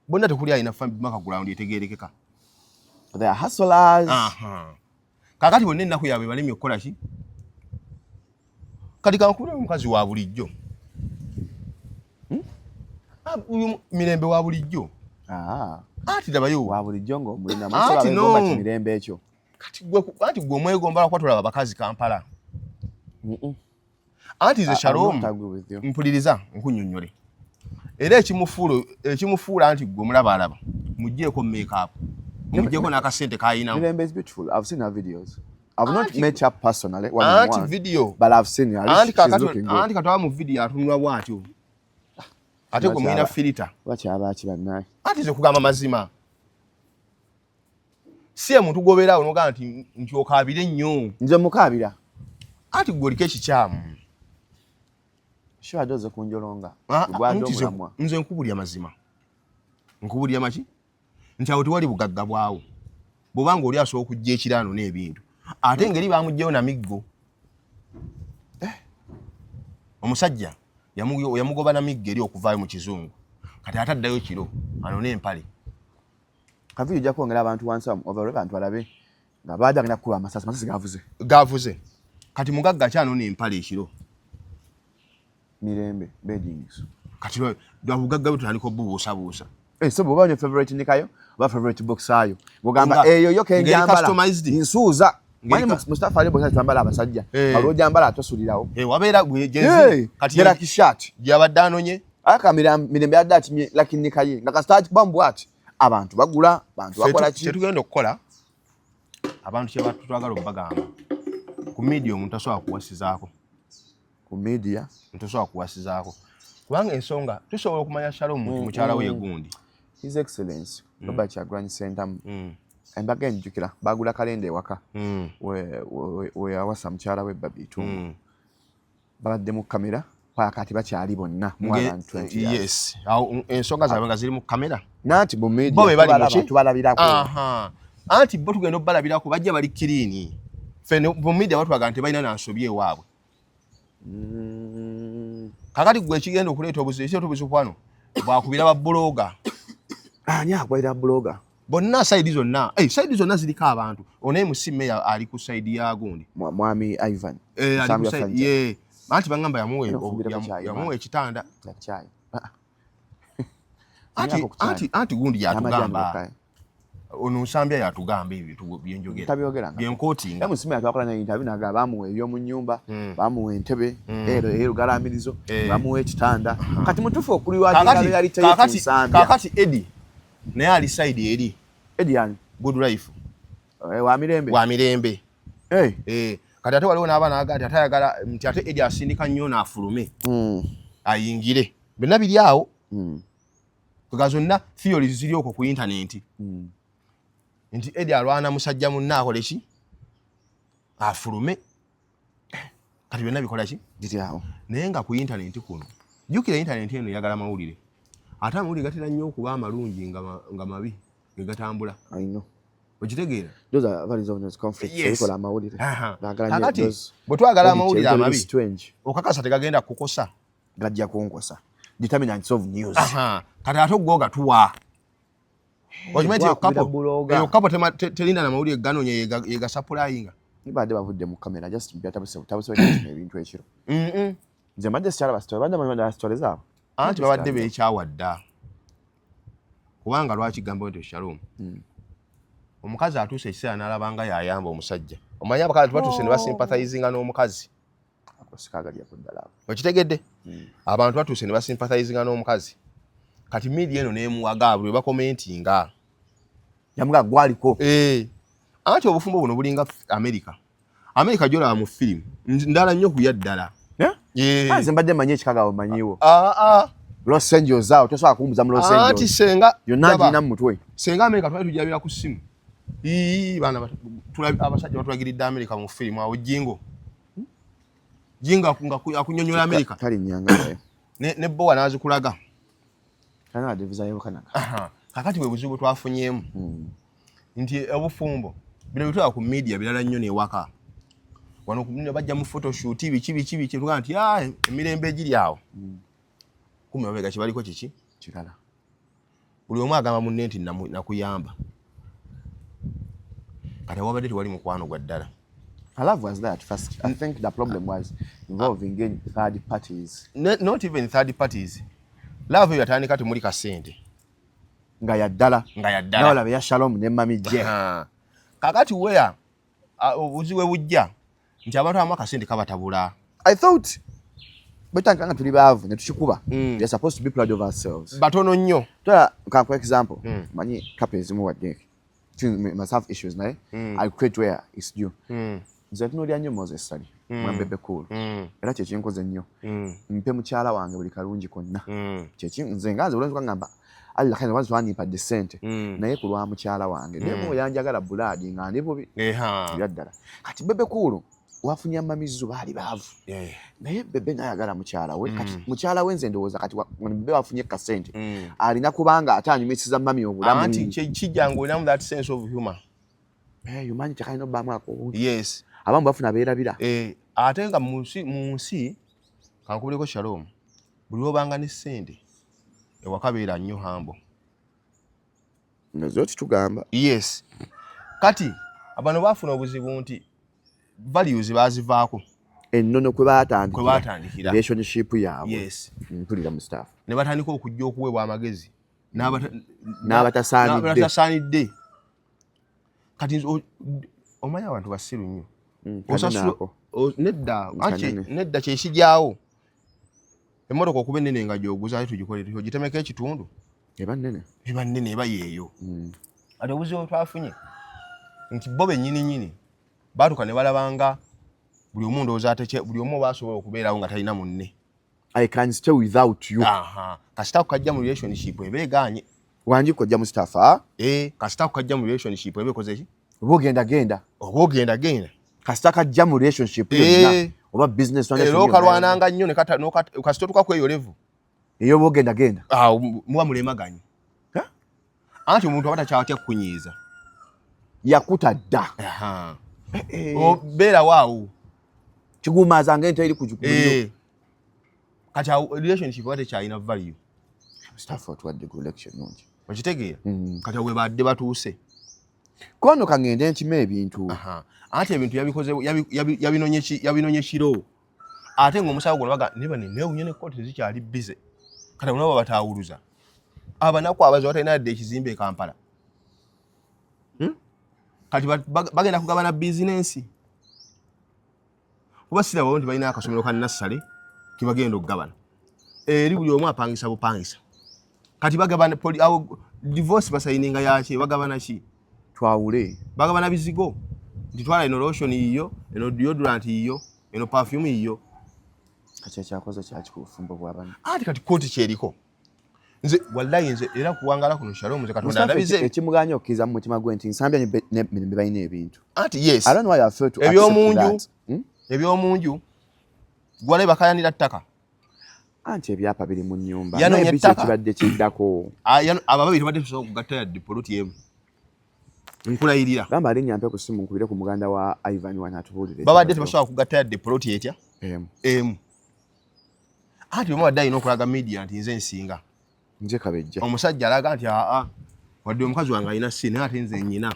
Bonna tekuli alina background etegeerekeka. They are hustlers. Kakati bonna ennaku yaabwe balemye okukola ki? kati kankule omukazi wa bulijjo uyu Mirembe wa bulijjo ati dabayo wa bulijjo ngo mulina ati musaba bagomba Mirembe ekyo ati gwe omwegomba kwa tulaba bakazi Kampala ati ze Shalom mpuliriza nkunyonyole era ekimufuula anti gwe mulaba mujjeeko make up mujjeeko n'akasente kayina Mirembe is beautiful. I've seen her videos. I've not met her personally video but I've seen her. She's looking good. Anti katwa mu video atunula bwatyo ate gwe mwina filter bachi banae ati ze kugamba mazima si muntu gobera onoga nti okabire nnyo nze mukabira ati gwe oliko ekikyamu sure doze kunjolonga nze nkubulya mazima nkubulya maki nti awo tewali bugagga bwawo bwobanga oli asobola okujja ekiraano n'ebintu ate ngeri bamugjeyo na miggo omusajja yamugoba na miggo eri okuvaayo mu kizungu kati ataddayo kiro ano n'empale kaviri ojja kwongera abantu wansi overall abantu balabe nga baagenda kukuba amasasi gavuze kati mugagga kyano n'empale ekiro Mirembe Beddings kati bugagga butandika obubuusabuusa so bwoba onye favorite ndikayo oba favorite box ayo bwogamba eyo yo kenjambala nsuuza mani Mustafa ali bosa twambala abasajja alo jambala atosulirawo wabeera gwejenzi kati era kishat gyabadde anonye aka Mirembe adda ati lakini nikaye ngakastart bambu ati abantu bagula abantu bakola ki tetugenda okukola abantu kye batutwagala obagamba ku media omuntu asobola kuwasizaako ku media ntosobola kuwasizaako kubanga ensonga tusobola okumanya Shalom mukyala we gundi His Excellency Robert Kyagulanyi Center embaga enjukira bagula kalenda ewaka we awasa mukyala we Babitu babadde mu kamera pakati bakyali bonna mu 20 yes ensonga zaabwe nga ziri mu kamera nati mu media tubalabirako anti bo tugenda obalabirako bajja bali clean fene mu media batwaga nti balina nansobye ewaabwe kakati gwe ekigenda okuleeta obuzibu kwano bwakubira ba bloga akwera bloga bonna side zonna ziriko abantu onaye musimme ali ku side ya gundi mwami Ivan Nsambya anti bangamba yamuwe ekitanda anti gundi yatugamba ono Nsambya yatugamba ebintu byenjogera byenkootinga musimme yatwakola na interview naga bamuwe ebyomu nnyumba bamuwe entebe erugalamirizo bamuwe ekitanda kati mutufu kakati Eddie naye ali side eri Eddie yani good life wa Mirembe kati ate waliwo n'abaana agati atayagala nti ate Eddie asindika nnyo n'afulume ayingire byonna biri awo nga zonna theories ziri okwo ku internet nti Eddie alwana musajja munna akole ki afulume kati byonna bikola ki biri awo naye nga ku internet kuno jjukira internet eno yagala mawulire ate amawulire gatera nnyo okuba amalungi nga mabi ge gatambula okitegeera those are values of this conflict ekola amawulire kakati bwe twagala amawulire amabi okakasa tegagenda kukosa gajja kunkosa determinants of news kati ate ogwo gatuwa okimanyi eyo kapo terinda na mawulire ganonye yegasappulayinga nibadde bavudde mu kamera just tabuse ebintu ekiro nze mbadde sikyalaba story zaabo anti babadde beekyawadda kubanga lwaki gamba nti Shalom omukazi atuuse ekiseera n'alabanga yayamba omusajja omanyi abakazi batuuse ne basympathizinga n'omukazi okitegedde abantu batuuse ne basympathizinga n'omukazi kati media eno neemuwaga bwe bakomentinga yamuga gwaliko anti obufumbo buno bulinga America gyolaba mu firimu ndala nnyo kuya ddala nze mbadde manyi ekikaga omanyiwo Los Angeles awo tosobola kuwumbuza mu Los Angeles anti senga yonna gina mu mutwe senga America twali tujabira ku ssimu baana abasajja batulagiridde America mu firimu awo jingo akunyonyola America tali nyanga ne bowa nazikulaga kana devizayo kanaga kakati bwe buzibu twafunyeemu nti obufumbo bino bitwala ku media bilala nnyo newaka wano kumune bajja mu photoshoot biki tuga nti emirembe egiri awo kumwe babega kibaliko kiki kirala buli omu agamba munne nti nakuyamba kati wabadde tewali mukwano gwa ddala Her love was there at first. I think the problem was involving third parties. Not even third parties. Love yatandika temuli kasente. Nga yaddala. Nawala ya Shalom ne Mami Je. Kakati wea obuziwe bujja nti abantu abamu akasente kabatabula. I thought betankanga tuli baavu ne tukikuba. We are supposed to be proud of ourselves. Batono nnyo. For example, manyi couples mu wadde. Must have issues naye. I create where it's due. Nze tunoolya nnyo Moses study. Mwambebe cool. Era kye kinkoze nnyo. Mpe mukyala wange buli kalungi konna. Kye nze nganze olwenzi kwangamba Allah kana wanzi wanipa descent naye kulwa mukyala wange ndemo yanjagala buladi nga ndi bubi yaddala kati bebe kulu wafunye amamizu bali baavu naye bebe nayagala mukyala we kati mukyala we nze ndowooza kati bebe wafunye kasente alina kubanga atanyumisiza mami obulamu anti kijjango inamu that sense of humor yumanyi tekalina obbamu ako yes abamu bafuna beerabira ate nga mu nsi kankubuleko Shalom buli obanga ne sente ewakabeera nnyo hambo nazo tugamba yes kati abano bafuna obuzibu nti values bazivaako ennono kwe baatandikira relationship yaabwe yes mpulira Mustafa ne batandika okujja okuweebwa amagezi n'abatasaanidde kati omanya abantu basiru nnyo nedda kyekijaawo emotoka okuba ennene nga gyoguza ate tugikolere tugitemeko ekitundu eba nnene eba yeeyo ate obuzibu twafunye nti bo bennyini baatuka ne balabanga buli omu ndowooza buli omu baasobola okubeerawo nga talina munne I can stay without you kasita kukajja mu relationship ebeegaanye wangi kojja Mustapha kasita kukajja mu relationship ebeekoze ki oba ogenda kasita kajja mu relationship yonna oba business okalwananga nnyo kasita otuka kweyo level eyo oba ogenda muba mulemaganye anti omuntu aba takyawatya kukunyiiza yakutadda obeera waawo kigumaazanga ente eri kujuguliro kati relationship aba tekyalina value Mustafa tuwadde collection nungi okitegeera kati we badde batuuse kono kangende nkima ebintu ate ebintu yabinonye kiro ate ng'omusawo guno baga neewunye ne kooti tezikyali bize kati nabo bataawuluza abanaku abazi batalina yadde ekizimbe e Kampala kati bagenda kugabana bizinensi kuba sirabawo nti balina akasomero ka nassale kebagenda okugabana eri buli omu apangisa bupangisa kati bagabana divorce basayininga yaki bagabana ki twawule bagabana bizigo nti twala eno lotion iyo eno deodorant iyo eno perfume iyo kati ekyakoze kyakikufumbo bwabana ati kati kooti kyeriko nze wallahi nze era kuwangala kuno Shalom nze katonda ndabize ekimuganya okkiza mu mutima gwe nti Nsambya ne Mirembe balina ebintu ati yes I don't know why I feel to ebyomunju gwale bakayanira ttaka anti ebyapa biri mu nnyumba yanonye ttaka kibadde kiddako ababiri tubadde tusobola okugatta yadde poloti emu nkulayirira gamba alinnya mpe ku simu nkubire ku muganda wa Ivan wanatubuulire babadde tebasobola kugatta yadde poloti etya emu ati omu wadde alina okulaga media nti nze nsinga nje kabejja omusajja alaga nti wadde omukazi wange alina si naye ate nze nnyina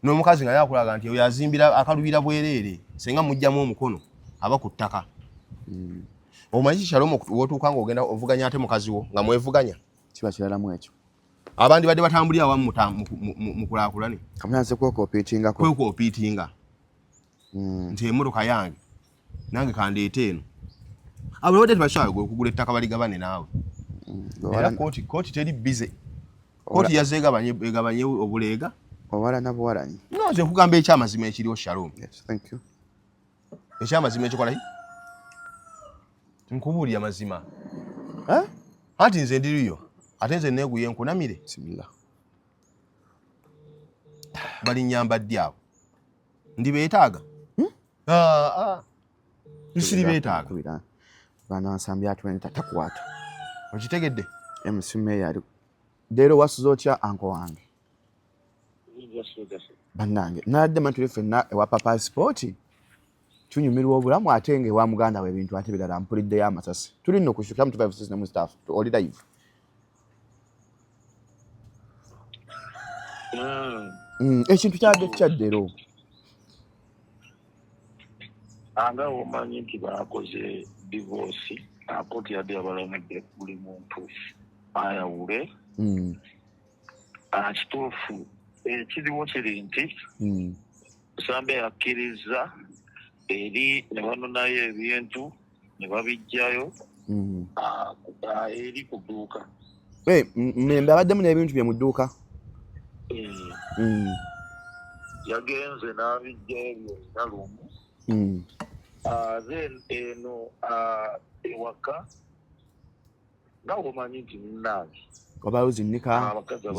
n'omukazi nga yakulaga nti oyo azimbira akalubira bwereere senga mujjamu omukono aba ku ttaka omanyi Shalom wotuuka ng'ogenda ovuganya ate mukazi wo nga mwevuganya kiba kiralamu ekyo abandi badde batambulira awamu mu kulaakulane kamunanse kwekoopiitinga nti emmotoka yange nange kandeete eno abo badde tebakyagwe okugula ettaka baligabane naawe era kooti teri bize kooti yazze egabanye obuleega owalana buwalanyi nze nkugamba ekyamazima ekiriwo Shalom ekyamazima ekikolayi nkubuulya mazima anti nze ndiriyo ate nze neeguye nkunamire simila balinnyamba ddi abo ndi beetaaga nsiri beetaaga bana Nsambya atwene tatakwata okitegedde emusimu eyali leero wasuza otya anko wange bannange nadde mantuli ffenna ewa papaasipooti tunyumirwa obulamu ate nga ewa muganda we ebintu ate birala mpuliddeyo amasasi tuli nno kushuka mu 256 ne Mustafa oli live ekintu kyadde kyaddero anga omanyi nti bakoze divorce akooti yadde yabalamudde buli muntu ayawule kituufu ekiriwo kiri nti Nsambya yakkiriza eri ne banonayo ebintu ne babijjayo eri ku dduuka. Mirembe abaddemu n'ebintu bye mu dduuka. Yagenze n'abijjayo byonna lumu. Then eno ewaka nawe omanyi nti munnange oba uzinnika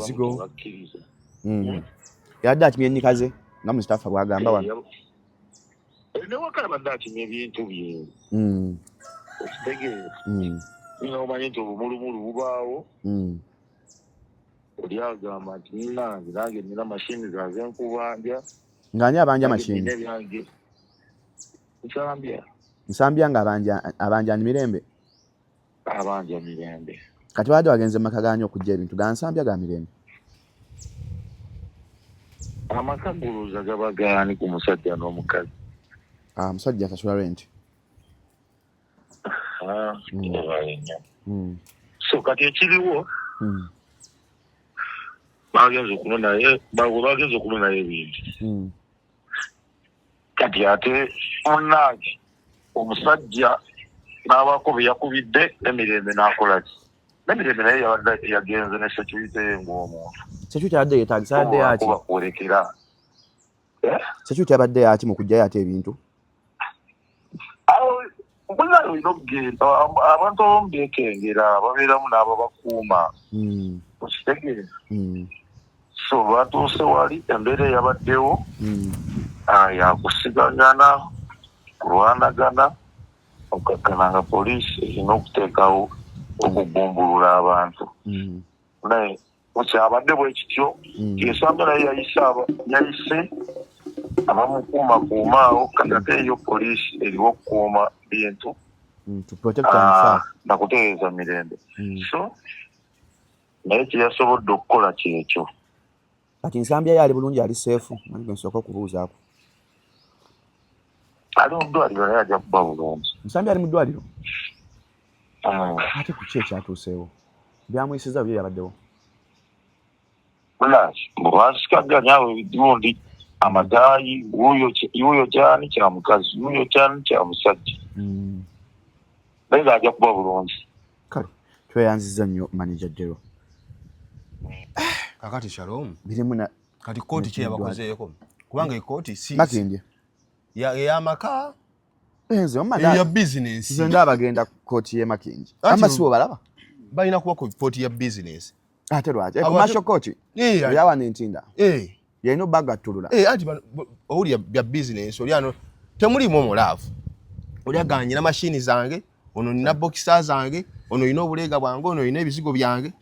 zigo bakkiriza. yadde akimye ennika ze nga Mustafa bw'agamba wano. Newaka abadde akimye ebintu bye. Okitegeeza nina omanyi nti obumulumulu bubaawo. Oli agamba nti munnange nange nina mashini zaze nkubanja. Ng'ani abanja mashini? Nsambya nga abanja ni Mirembe. Abanja Mirembe. Kati wadde wagenze maka ganyo okujja ebintu ga Nsambya ga Mirembe. Amaka guluza gaba gani ku musajja n'omukazi? Musajja asasula rent. So kati ekiriwo bagenze okunona naye ebintu. Kati ate munnange omusajja n'abako bye yakubidde Emirembe n'akola ki? Emirembe naye yabadde yagenze ne security ng'omuntu. Security yabadde yeetagisa yadde yaki? Bakwolekera. Security yabadde yaki mu kujjayo ate ebintu? Munnange olina okugenda abantu abamu beekengera babeeramu n'abo bakuuma. Okitegeeza? So batuuse wali embeera eyabaddewo yakusigagana kulwanagana okakkananga poliisi erina okuteekawo okugumbulula abantu. Naye kyabadde bwe kityo Nsambya naye yayise abamukuumakuumaawo kati ate eyo poliisi eriwo okukuuma bintu nakutereeza Mirembe. So naye kyeyasobodde okukola kyekyo. Kati Nsambya yali bulungi ali seefu manyi nsooka okubuuzaako. Ali mu ddwaliro naye ajja kuba bulungi. Nsambya ali mu ddwaliro? Ate ku ki ekyatuuseewo? Byamuyisiza byo yabaddewo? Bwasikaganya awo ebirundi amadaayi wuuyo kyani kya mukazi wuuyo kyani kya musajja. Naye ng'ajja kuba bulungi. Kale tweyanziza nnyo manager Jero. Kakati Shalom. Birimu na kati kooti kye yabakozeeko. Kubanga ekooti si Makindye. Ya maka. Enze omala. Ya business. Nze ndaba bagenda kooti ye Makindye. Ama sibo balaba? Balina kuba ku kooti ya business. Ate lwaki? Commercial court. Yawa n'entinda. Yalina bagattulula. Ati oli ya business oli ano temulimu omulaavu. Oli aganyina mashini zange, ono nina boxer zange, ono ina obuleega bwange, ono ina ebizigo byange.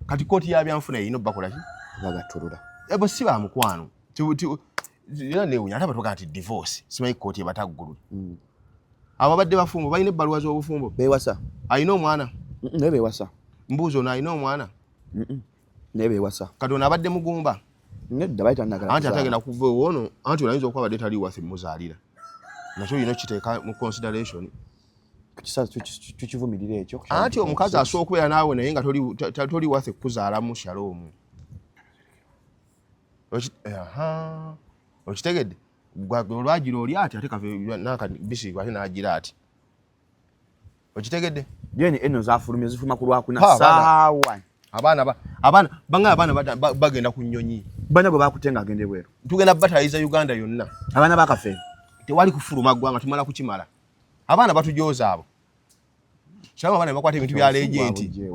Kati kooti ya byanfuna yino bakola ki? Bagattulula. Ebo si ba mukwano. Era newunya ate batoka ati divorce. Simanyi kooti ebataggulula. Abo badde bafumbo balina ebbaluwa z'obufumbo. Beewasa. Ayina omwana. Ne beewasa. Mbuuzo ono ayina omwana. Ne beewasa. Kati ono abadde mugumba. Nedda bayita nnagala. Anti atagenda kuva ono anti olayinza okuba badde tali waffe muzaalira. Nakyo yino kiteeka mu consideration. Kisa tukivumirira ekyo. Anti omukazi asooka okubeera naawe naye nga toli waffe kuzaalamu Shalom. Okitegedde? Olwagira oli ati ate kafe bisi ate n'agira ati. Okitegedde? Yeni eno zafulumye zifuma ku lwakuna saawa. Abaana bagenda ku nnyonyi. Bana gwe bakutenga agende bweru. Tugenda batayiza Uganda yonna. Abaana bakafeera. Tewali kufuluma ggwanga tumala kukimala. Abaana batujooza abo. Shalom abaana bakwata ebintu bya legenti.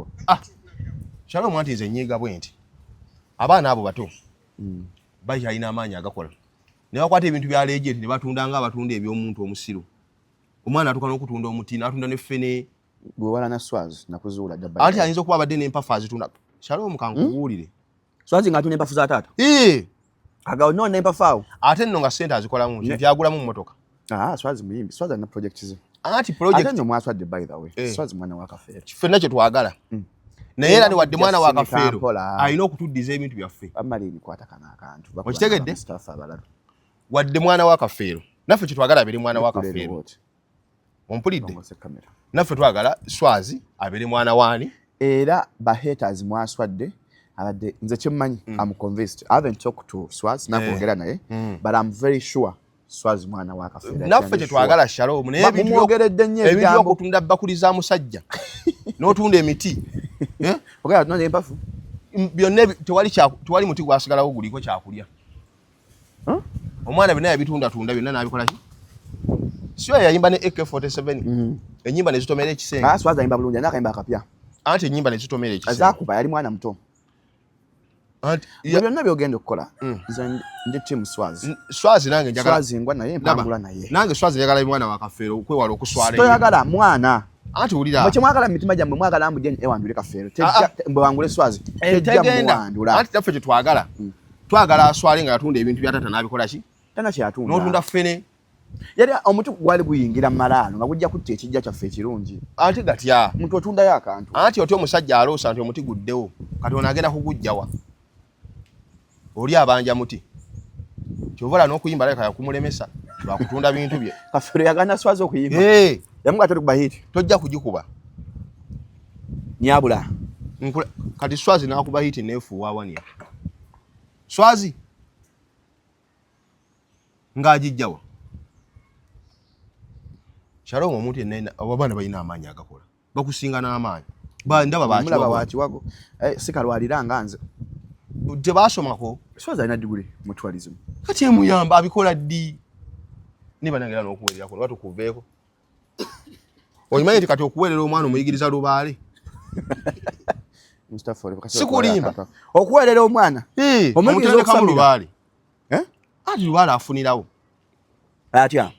Shalom anti nze nyiga bwenti. Abaana abo bato. Bayalina amaanyi agakola. Ne bakwata ebintu bya legenti ne batunda nga abatunda eby'omuntu omusiru. Omwana atuka n'okutunda omuti n'atunda ne ffene. Gwe wala na Swaz nakuzuula dabba. Anti ayinza okuba abadde n'empafu azitunda. Shalom kankubuulire. Swaz ng'atunda empafu za taata? Agawo nno n'empafu awo. Ate nno nga ssente azikolamu byagulamu mmotoka. Swaz muyimbi. Swaz alina project ze. Anti project. Ate nno mwaswadde by the way. Swaz mwana wa Kafeero. Ffenna kye twagala. Naye era ne wadde mwana wa Kafeero alina okutuddiza ebintu byaffe. Amalini kwata kana akantu. Okitegedde? Mustapha abalala. Wadde mwana wa Kafeero naffe kitwagala abere mwana wa Kafeero ompulidde naffe twagala Swazi abere mwana wani era ba haters mwaswadde abadde nze kimmanyi I'm convinced I haven't talked to Swazi nakwogera naye but I'm very sure Swazi mwana wa Kafeero naffe kitwagala Shalom naye ebintu okutunda bakuli za musajja n'otunda emiti ogera tunonye empafu byonna tewali muti gwasigalawo guliko kyakulya omwana bina yabitunda tunda byonna nabikola ki sio yayimba ne AK47 enyimba ne zitomera ekisenge Swazi ayimba bulungi nakayimba akapya anti enyimba ne zitomera ekisenge azakuba yali mwana muto anti byonna byogenda okukola nze team Swazi nange njagala Swazi ngwa naye mpangula naye nange Swazi njagala mwana wa Kafeero kwewala okuswala toyagala mwana anti ulira mwe mwagala mitima jamwe mwagala ambudye ewandule Kafeero mbe wangule Swazi tejja anti taffe twagala twagala aswale nga yatunda ebintu byatata nabikola ki tana kyatunda n'otunda fene yali omutu gwali guyingira malaano nga gujja kutta ekijja kyaffe ekirungi anti gatya muntu otunda yakantu anti otyo omusajja aloosa nti omuti guddewo kati onagenda kugujjawa oli abanja muti kyovola n'okuyimba leka yakumulemesa lwakutunda bintu bye Kafeero yagana Swazi okuyimba yamuga tuli kuba hiti tojja kugikuba nyabula kati Swazi nakuba hiti nefuwa Awonye Swazi ngajijjawa Shalom omuntu yenna abana balina amaanyi agakola bakusinga n'amaanyi ndaba bakiwa wakiwago sikalwalira nganze tebasomako Swazi alina degree mu tourism kati emuyamba abikola ddi niba nangera n'okuwerera kono batukuveeko oyimanyi nti kati okuwerera omwana omuyigiriza lubaale Mustafa sikulimba okuwerera omwana omuyigiriza okusabira ati lubaale afunirawo atya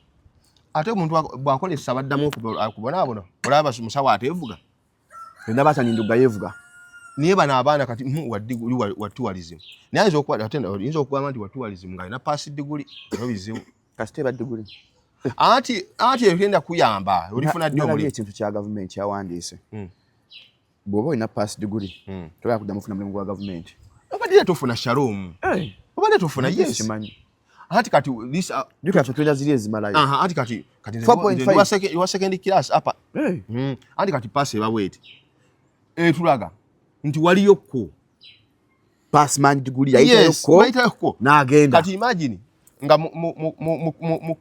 ate omuntu bwakolesa baddamu okubonaabona olaba musawo ateevuga ndaba atanindugga yeevuga niye bana abaana kati waddiguli wa tourism naye ayinza okuba atenda oyinza okugamba nti wa tourism nga alina pass diguli obizibu kasite baddiguli anti egenda kuyamba olifuna ddi omuli ekintu kya government yawandiise bw'oba olina pass diguli toyagala kuddamu ofuna mulimu gwa government obadde tofuna Shalom obadde tofuna yes anti kati this juka tutwenda zile ezimalayo anti kati 4.5 you second class apa anti kati pass eba wait tulaga nti waliyo ko pass man diguli yaita ko nagenda kati imagine nga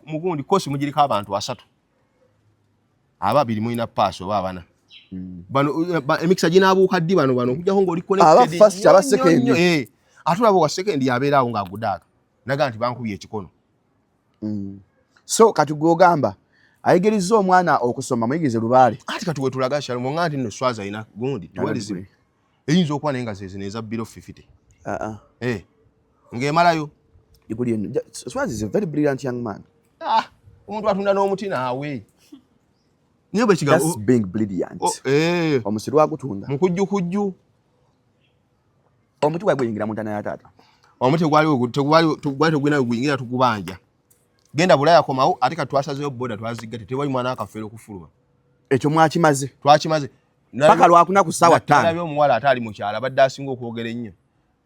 mugundi kosi mujirika abantu 3 ababiri muina pass oba abana bano emixa jina abuka ddi bano kujja hongo oli connected aba first aba second atulabo wa second yabera awo nga agudaka naga nti bankubye ekikono so kati gogamba ayigiriza omwana okusoma muyigirize lubaale ati kati wetulaga Shalom nganti no Swazi ina gundi tourism eyinza okuba naye nga zezineza bilo 50 ngemalayo diguli Swazi is a very brilliant young man omuntu atunda n'omuti naawe niye bwe kigambo that's being brilliant omusiru agutunda mukujju omuti gwayingira mutana ya tata omuti gwali gwina gwingira tukubanja genda bulaya komawo ate katwasazeyo boda twazigate tewali mwana Kafeero kufuluma ekyo mwakimaze twakimaze paka lwakuna ku sawa 5 nabyo omuwala atali mu kyala badde asinga okwogera ennyo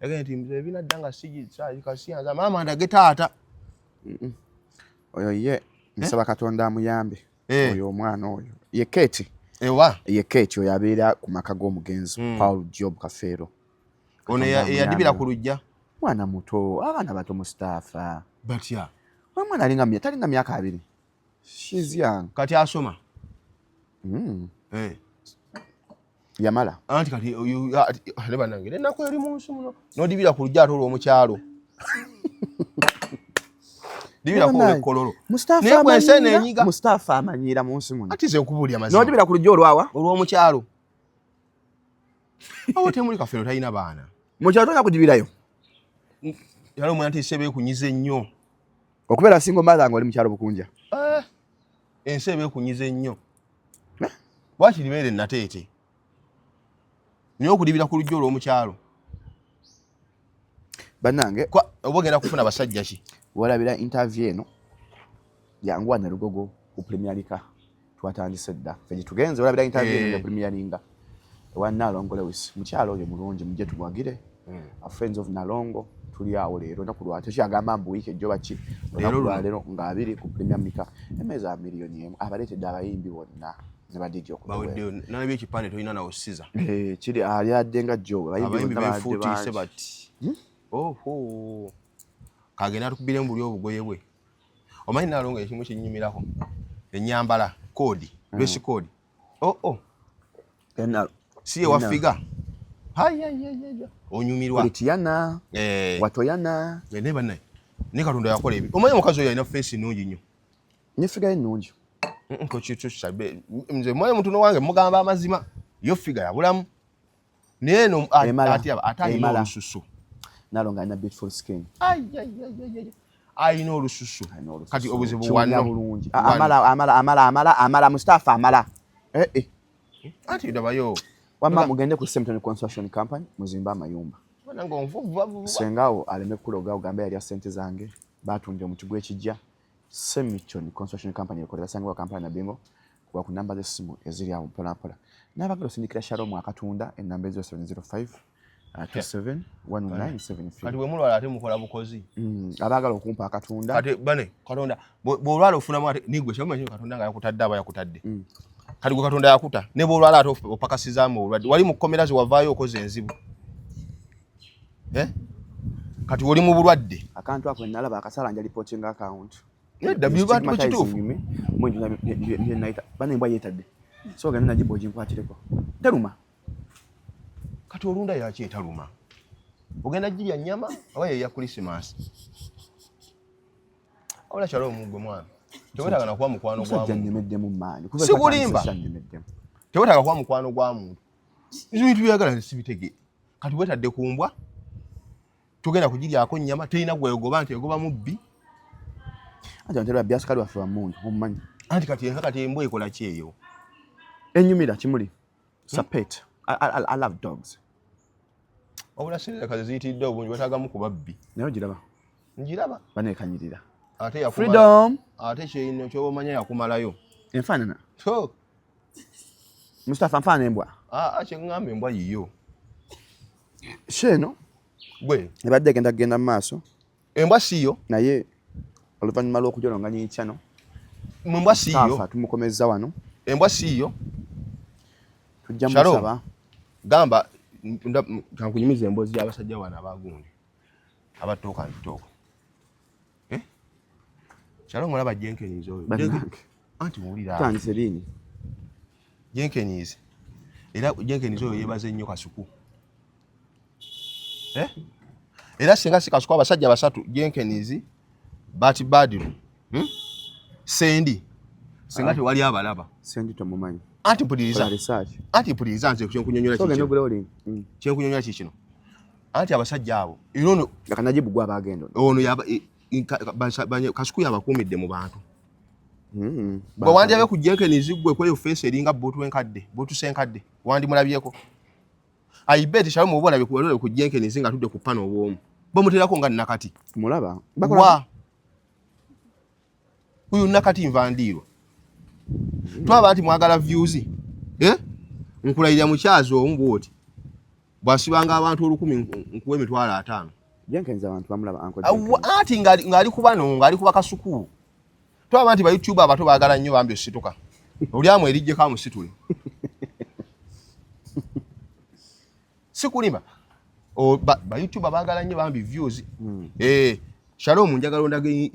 yagenda nti mzee binadanga siji kasiyanza mama ndage taata oyo ye nsaba Katonda amuyambe oyo omwana oyo ye Kate ye Kate oyo abeera ku maka g'omugenzi Paul Job Kafeero ono yadibira ku lujja mwana muto abana bato Mustapha batya mwana alinga talinga myaka 2 she's young kati asoma yamala anti kati leba nangire nako yali munsi muno nodibira ku lujja atolo omukyalo dibira ku kololo Mustafa amanyira munsi muno ati ze nkubulya mazima nodibira ku lujja olwawa olw'omukyalo awo temuli Kafeero talina baana mukyalo tonya kudibirayo yalo mwana tisebe kunyize nnyo okubeera single mother nga oli mukyalo bukunja ensebe kunyize nnyo bwaki libere nateete niyo okudibira ku lujja olw'omukyalo bannange obogenda kufuna basajja ki walabira interview eno yangu wana lugogo ku Premier League twatandise dda feji tugenze walabira interview eno ya Premier League wana Nalongo Lewis mukyalo oyo mulungi mujje tubwagire a friends of Nalongo tuli awo leero na kulwa kyagamba mbu week ejjo bachi leero nga 2 ku Premier Mika emeza miliyoni emu abaletedde abayimbi bonna ne badijjo bawedde nalabye ekipande tolina nawo siza kiri ali adde nga Joe abayimbi befuutise bati kagenda tukubire mu buli obugoye bwe omanyi nalonga ekimu kinyimirako enyambala kodi dress code siye wafiga onyumirwa Tiana watoyana ne banae ne Katonda yakola ebi omanyi mukazi oyo alina face nnungi nnyo nifiga ennungi ko kitu kisabe nze mwaye mutuno wange mugamba amazima yo figa ya bulamu neno atali olususu nalonga ina beautiful skin ayina olususu kati obuzibu wano amala Mustafa amala ati ndabayo wamma mugende ku Sempton Construction Company muzimba amayumba nango nvuvu sengawo aleme kuloga ugamba yali sente zange batunde omuti gw'ekijja Sempton Construction Company ekolera sangwa kampani na bingo kwa ku namba z'essimu eziri awo mpola n'abagalo sindikira Shalom akatunda enamba ezo 705 271973 kati bwe mulwala ate mukola bukozi abagalo okumpa akatunda kati bane katonda bwolwala ofunamu ate nigwe kyamanyi katonda nga yakutadde aba yakutadde kati gwe katonda yakuta ne bwolwala ate opakasizaamu olwadde wali mu kkomerazi wavaayo okoze enzibu kati woli mu bulwadde akantu ako nalaba akasala nja reporting account nedda bibatu kituufu mwenju na naita bane mbwa yetadde so gana najibo jinkwatireko teruma kati olunda yaki etaluma ogenda jjirya nnyama oba yeya Christmas ola kyalo omugwe mwana tewetaaga nakuba mukwano gwa muntu nnemeddemu maani sikulimba tewetaaga kuba mukwano gwa muntu ebintu byagala sibitege kati wetadde ku mbwa tugenda kugiryako nnyama terina gwegoba nti egoba mubbi anti ntera byasukali waffe wamuntu omumanyi anti kati embwa ekola ki eyo enyumira kimuli sapet I love dogs obula sirira kazi ziyitiridde obungi wetagamu ku babbi naye giraba njiraba banekanyirira ate yakumala freedom ate kyino ky'obamanya yakumalayo enfaanana so Mustafa nfaana embwa kyeŋŋamba embwa yiyo sheeno gwe ebadde genda mu maaso embwa siiyo naye oluvannyuma lw'okujolonga nyiikyano embwa siiyo tumukomezza wano embwa siiyo tujja musaba gamba kankunyumiza emboozi y'abasajja wano abagundi abatooka ntooka kyalo mulaba jenkenizi oyo anti muwulira tandise liini jenkenizi era jenkenizi oyo yebaze nnyo kasuku era singa si kasuku abasajja basatu jenkenizi bati badiru sendi singa tewali abalaba sendi tomumanyi anti mpuliriza nze kyenkunyonyola kyenkunyonyola kikino anti abasajja abo era ono akanajibu gwa bagendo ono kasuku yabakuumidde mu bantu bwe wandyabe ku jenkenizi gwe kweyo feesi eringa bootusa enkadde wandimulabyeko ayibeti shalo mubona bikuwalole ku jenkenizi nga tudde ku pano obwomu bamuterako nga nakati mulaba wa uyu nakati nvandiirwa twaba nti mwagala views nkulayirira mukyazi omu bwoti bwasibanga abantu 1000 nkuwa emitwalo 5 jenkenizi abantu bamulaba ati ngali kubano ngali kuba kasuku twaba nti ba YouTube abato baagala nnyo bambi osituka olyamu erijje ka musitule sikulimba ba YouTube baagala nnyo bambi views Shalom njagala ondage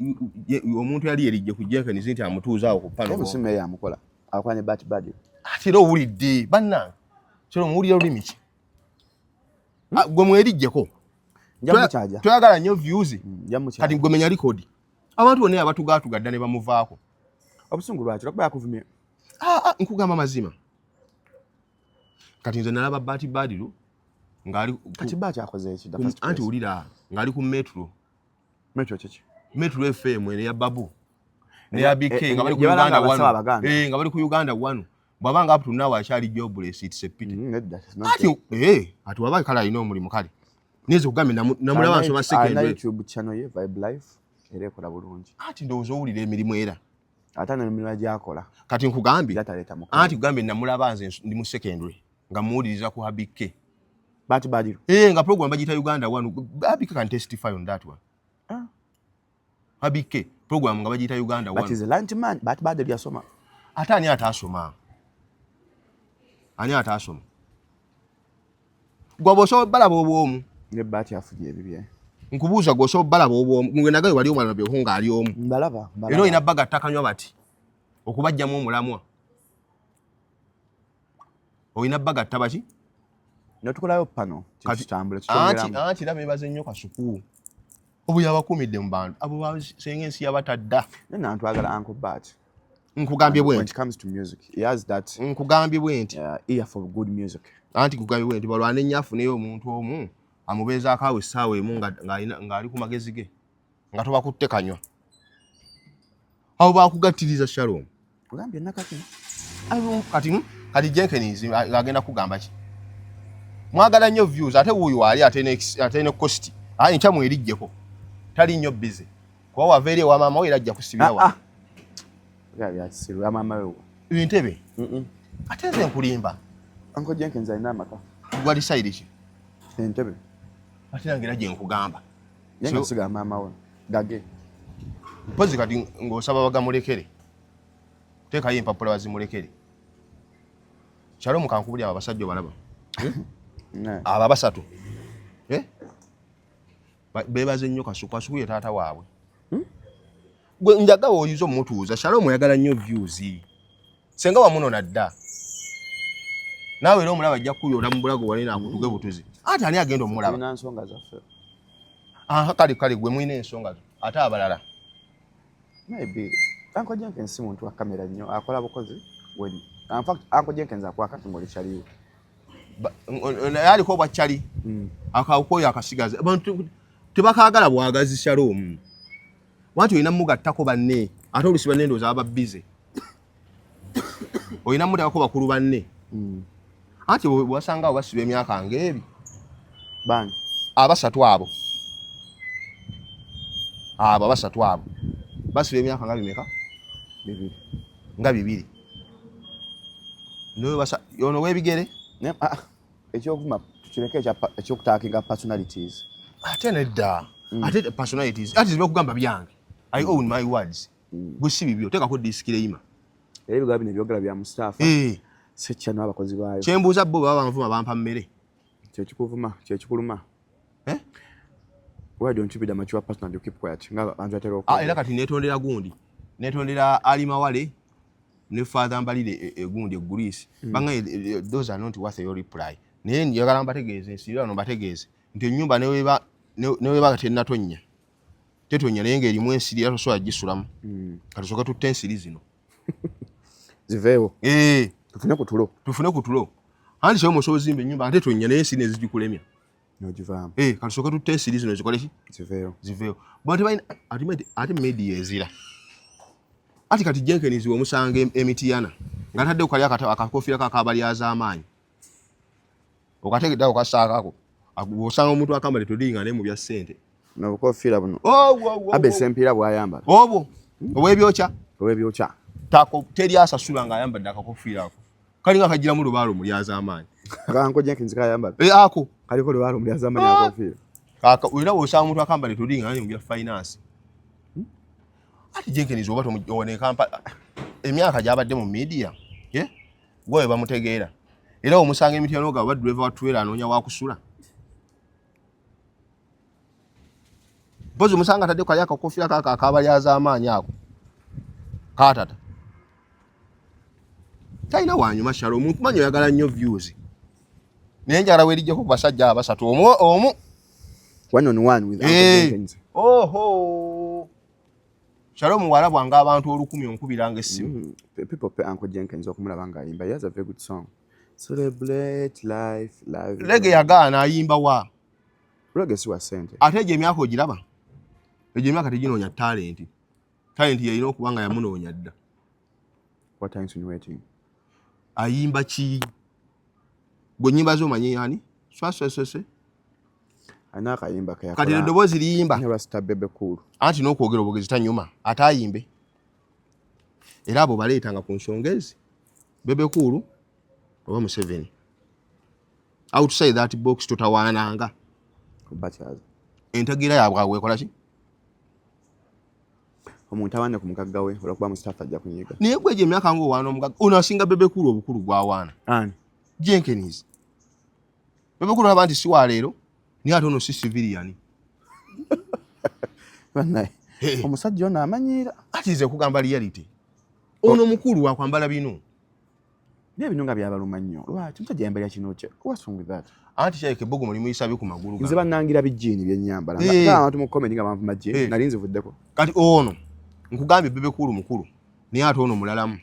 omuntu yali erijje ku jenkenizi nti amutuuza awo ku pano musime yamukola akwanye bad ati ro wulidde banna Shalom wulira olulimi ki gwe mwerijjeko twagala nnyo views kati gwe menya record abantu bonna abatugaatugadda ne bamuvaako obusungu lwaki lwakuba yakuvumye nkugamba mazima kati nze nalaba bati badiru ngali kati bachi akoze eki anti wulira ngali ku metro FM ene ya babu ne ya BK nga bali ku Uganda 1 nga bali ku Uganda 1 bwabanga up to now akyali jobless it's a pity ati waba kala ino omulimu kali nizo kugambe namulaba nsoma secondary YouTube channel ye Vibe Life erekola bulungi ati ndowooza owulira emirimu era ate n'emirimu gy'akola kati nkugambye anti kugambe namulaba nze ndi mu secondary nga muwuliriza ku BK Bati Badiro. Nga program bagita Uganda one. Abike can testify on that one. Abike program nga bagita Uganda one. But is a land man. Bati Badiro yasoma. Ata ani atasoma. Ani atasoma. Gwa boso balaba obwomu. Ne bati afudye bibye. Nkubuuza gwoso balaba obwomu. Ngwenagayo wali omwana byehunga ali omu. Balaba. Ero ina baga takanywa bati. Okubajjamu omulamwa. Oyina baga tabaki? Notukolayo pano. Kitambule kitongeramu. Anti labe baze nnyo kasuku. Obu yabakumidde mu bantu. Abo basengensi yabatadda. Nena antwagala Uncle Bat. Nkugambye bwe. When it comes to music, he has that. Nkugambye bwe nti. Ear for good music. Anti kugambye bwe nti balwane nnyafu neyo omuntu omu amubeeza akaawe essaawa emu ng'ali ku magezi ge. Nga tobakutte kanywa. Abo baakugattiriza Shalom. Kugambye nakati. Kati Jenkins agenda kugamba ki? Mwagala nnyo views ate wuuyo ali ate ne cost. Nkyamu erijjeko. Tali nnyo busy. Kuba wava eri ewa maama we era ajja kusibira wa. Yasirwa mama we. Entebe. Ate nze nkulimba. Uncle Jenkins alina amaka. Gwali side ki? Entebe. Ate nange era gye nkugamba. Jenkins siga mama we. Gage. Mpozi kati ng'osaba bagamulekere. Teekayo empapula bazimulekere. Shalom kankubuli aba basajja balaba. Aba basatu. Bebaze nnyo kasuku ye taata waabwe. Gwe njaga oyizo omutuuza Shalom oyagala nnyo views. Senga wamunona dda. Naawe era omulaba ajja kuyola mu bulago wali nakutuge butuzi. Ate ani agenda omulaba? Ina nsonga zaffe. Kale gwe mwine ensonga zo. Ate abalala. Maybe. Uncle Jenkins si muntu wa kamera nnyo akola bukozi weni. In fact, Uncle Jenkins akwa katumuli chali. Yali ko bachali. Akakoyo akasigaza. Abantu tebakagala bwagazi Shalom. Watu oyina mugattako banne. Ate olusiba nendo za busy. Oyina mudako bakulu banne. Ate bwasanga basiba emyaka ngebi. Bani. Abasatu abo. Abasatu abo. Basiba emyaka ngabi meka? Bibiri. Nga bibiri. No basa yono webigere? Ne ekyokuma tukireke ekyokutakinga personalities. Ate nedda. Ate personalities. Ate zibe kugamba byange. I own my words. Gusibi byo teka ko disclaimer. Ebigambo bino byogera bya Mustafa. Sekyano abakozi baayo. Kyembuuza bo baba banvuma bampa mmere. Kyekikuluma. Why don't you be the mature person and you keep quiet? Nga anza tero. Era kati netondera gundi. Netondera ali mawale. Ne father mbalire egundi egulisi. Banga those are not worth your reply. Naye njagala mbategeeze nsirira no mbategeeze. Nti ennyumba ne weba katenna tonnya. Tetonya naye ng'erimu ensiri era tosobola gisulamu. Katusoka tutte ensiri zino. Ziveewo. Tufune ku tulo. Andi kyo musobola zimba ennyumba ate tonya naye ensiri nezigikulemya. Nojivaamu. Katusoka tutte ensiri zino zikole ki? Ziveewo. Bw'ate balina ate media ezira. Ati kati Jenkins omusanga emitiyana. Nga tadde okali akakofira kakabalyaza amaanyi. Okategedde okasaakako. Osanga omuntu akambale tudinga ne mu bya ssente. N'obukofira buno. Abese empira bw'ayambala. Obwo. Obw'ebyokya. Obw'ebyokya. Tako teri asasula ng'ayambadde akakofira ako. Kali nga kagira mu lubaalo mulyaza amaanyi. Uncle Jenkins kayambala. Ako. Kaliko lubaalo mulyaza amaanyi akakofira. Kaka olina osanga omuntu akambale tudinga ne mu bya finance. Ati Jenkins oba tomone Kampala. Emyaka gyabadde mu media. Gwe bamutegeera. Era omusanga emitiyano ga driver wa trailer anoonya wakusula. Bozi omusanga tadde kali akakofira kaka akabalyaza amaanyi ako. Katata. Taina wanyuma Shalom omuntu manyo yagala nnyo views. Naye njagala weerijjeko ku basajja abasatu omu. One on one with Uncle Jenkins. Shalom walabwanga abantu 10 onkubiranga essimu. People pay Uncle Jenkins okumulaba nga ayimba. He has a very good song. Celebrate life, live. Reggae yagaana ayimba wa. Reggae si wa sente. Ate gye emyaka ogiraba. Egyo emyaka teginoonya talent. Talent yeyina okuba nga yamunoonya dda. What are you insinuating? Ayimba ki? Gwe nnyimba z'omanyi yani? Swasweswese. Ana akayimba kayakola. Kati eddoboozi liyimba. Ne Rasta Bebe Cool. Anti n'okwogera obwogezi tanyuma. Ate ayimbe. Era abo baleetanga ku nsonga ezi. Bebe Cool oba Museveni. outside that box totawaananga Kubachaza. Entegeera yaabwe weekola ki? Omuntu awaana ku mugagga we olwokuba Mustapha ajja kunyiga. Naye gwe emyaka ng'owaana omugagga ono asinga Bebekulu obukulu gwawaana. Ani? Jenkins. Bebekulu aba nti si wa leero naye ate ono si civilian. Banae. Omusajja ono amanyiira. Ati nze kugamba reality. Ono mukulu wakwambala bino. Naye bino nga byabaluma nnyo. Lwaki omusajja yambalira kino kye? What's wrong with that? Anti kyayike bogo mulimu isabye ku magulu. Nze bannangira bijjiini byennyambala. Nga abantu mu comment nga banvu majje nali nzivuddeko. Kati ono nkugambye Bebekulu mukulu naye ate ono mulalamu.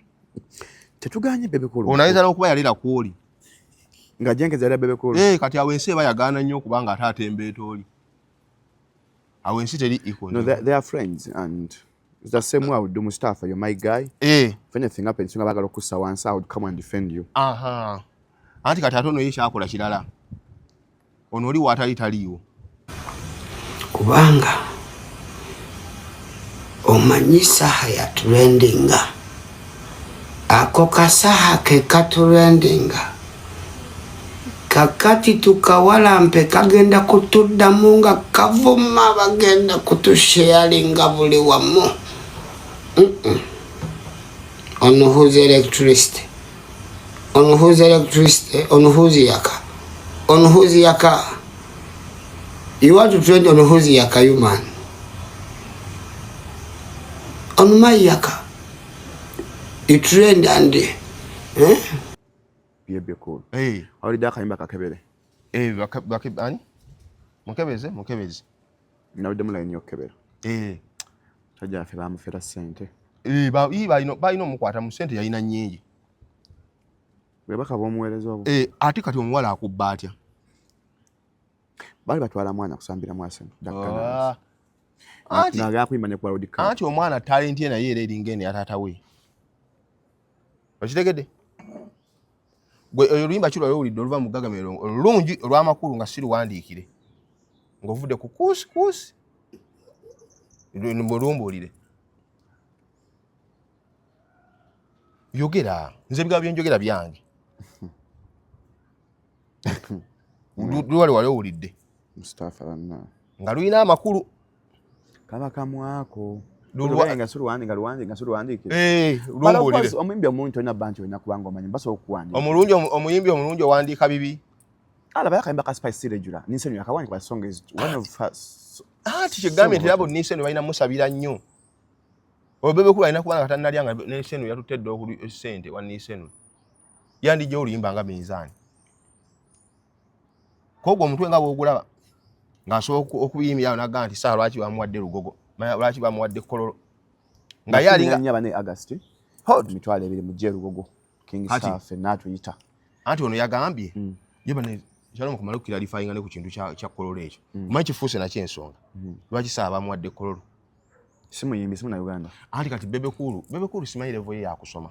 Tetuganye Bebekulu. Ono ayinza n'okuba yalira kwoli. Nga Jenkins yalira Bebekulu. Kati awensi eba yagaana nnyo kubanga ate atemba etooli. Awensi teri equal. No, they are friends and it's the same way I would do Mustafa. You're my guy. If anything happens, you're going to once I would come and defend you. Anti kati ate ono ye kyakola kirala. Ono oli watali taliiwo. Kubanga omanyi saha ya trendinga. Ako kasaha ke katrendinga. Kakati tukawalampe kagenda kutuddamu nga kavuma bagenda kutusharinga buli wamu. On whose electricity? On whose electricity? On whose yaka? On whose yaka? You want to trend on whose yaka, you man? On my yaka. You trend and Be cool. Already akayimba kakebere. Ani? Mukebezi. Nawudde mulayini y'okukebera. Sajja affe bamufera ssente. Balina omukwata mu ssente yalina nnyingi. Bwe baka b'omuweereza obwo. Ate kati omuwala akubba atya? Baali batwala mwana kusambira mu Arsenal. Anti akuyimba ne ku World Cup. Anti omwana talenti ye naye era eringa eno ya taata we. Okitegedde? Gwe oluyimba kiro olw'owulidde oluva mu ggagamiro olulungi olw'amakulu nga siruwandiikire. Ng'ovudde ku kuusi. Mbulumbuulire. Yogera. Nze ebigambo byenjogera byange. Luwali wali owulidde. Mustafa banna. Nga luyina amakulu. Kaba kamwako. Nga suruwandiikire. Lulumbuulire. Omuyimbi omulungi olina bantu olina kubanga omanyi basobola okuwandiika. Omuyimbi omulungi owandiika bibi. Alaba yakayimba ka Spice Regular. Ninsenu yakawandiika song is one of her. Anti kyegambye nti abo Ninsenu balina musabira nnyo. Bebekulu alina kubanga katannalya nga Ninsenu yatutedde okuli ssente wa Ninsenu. Yandijja oluyimba nga minzaani. Kogwo omutwe nga bw'ogulaba ng'asobola okubiyimira naga nti saa lwaki bamuwadde lugogo. Lwaki bamuwadde kololo. Nga yalinga nyaba ne August. Hod mitwale ebiri mu Jerugogo. King Staff n'atuyita. Anti ono yagambye yeba ne Shalom kumala okukiralifayinga ne ku kintu kya kololo ekyo. Manyi kifuuse nakyo ensonga. Lwaki saa bamuwadde kololo. Simuyimbi simu na Uganda. Anti kati Bebekulu simanyi level ye yakusoma.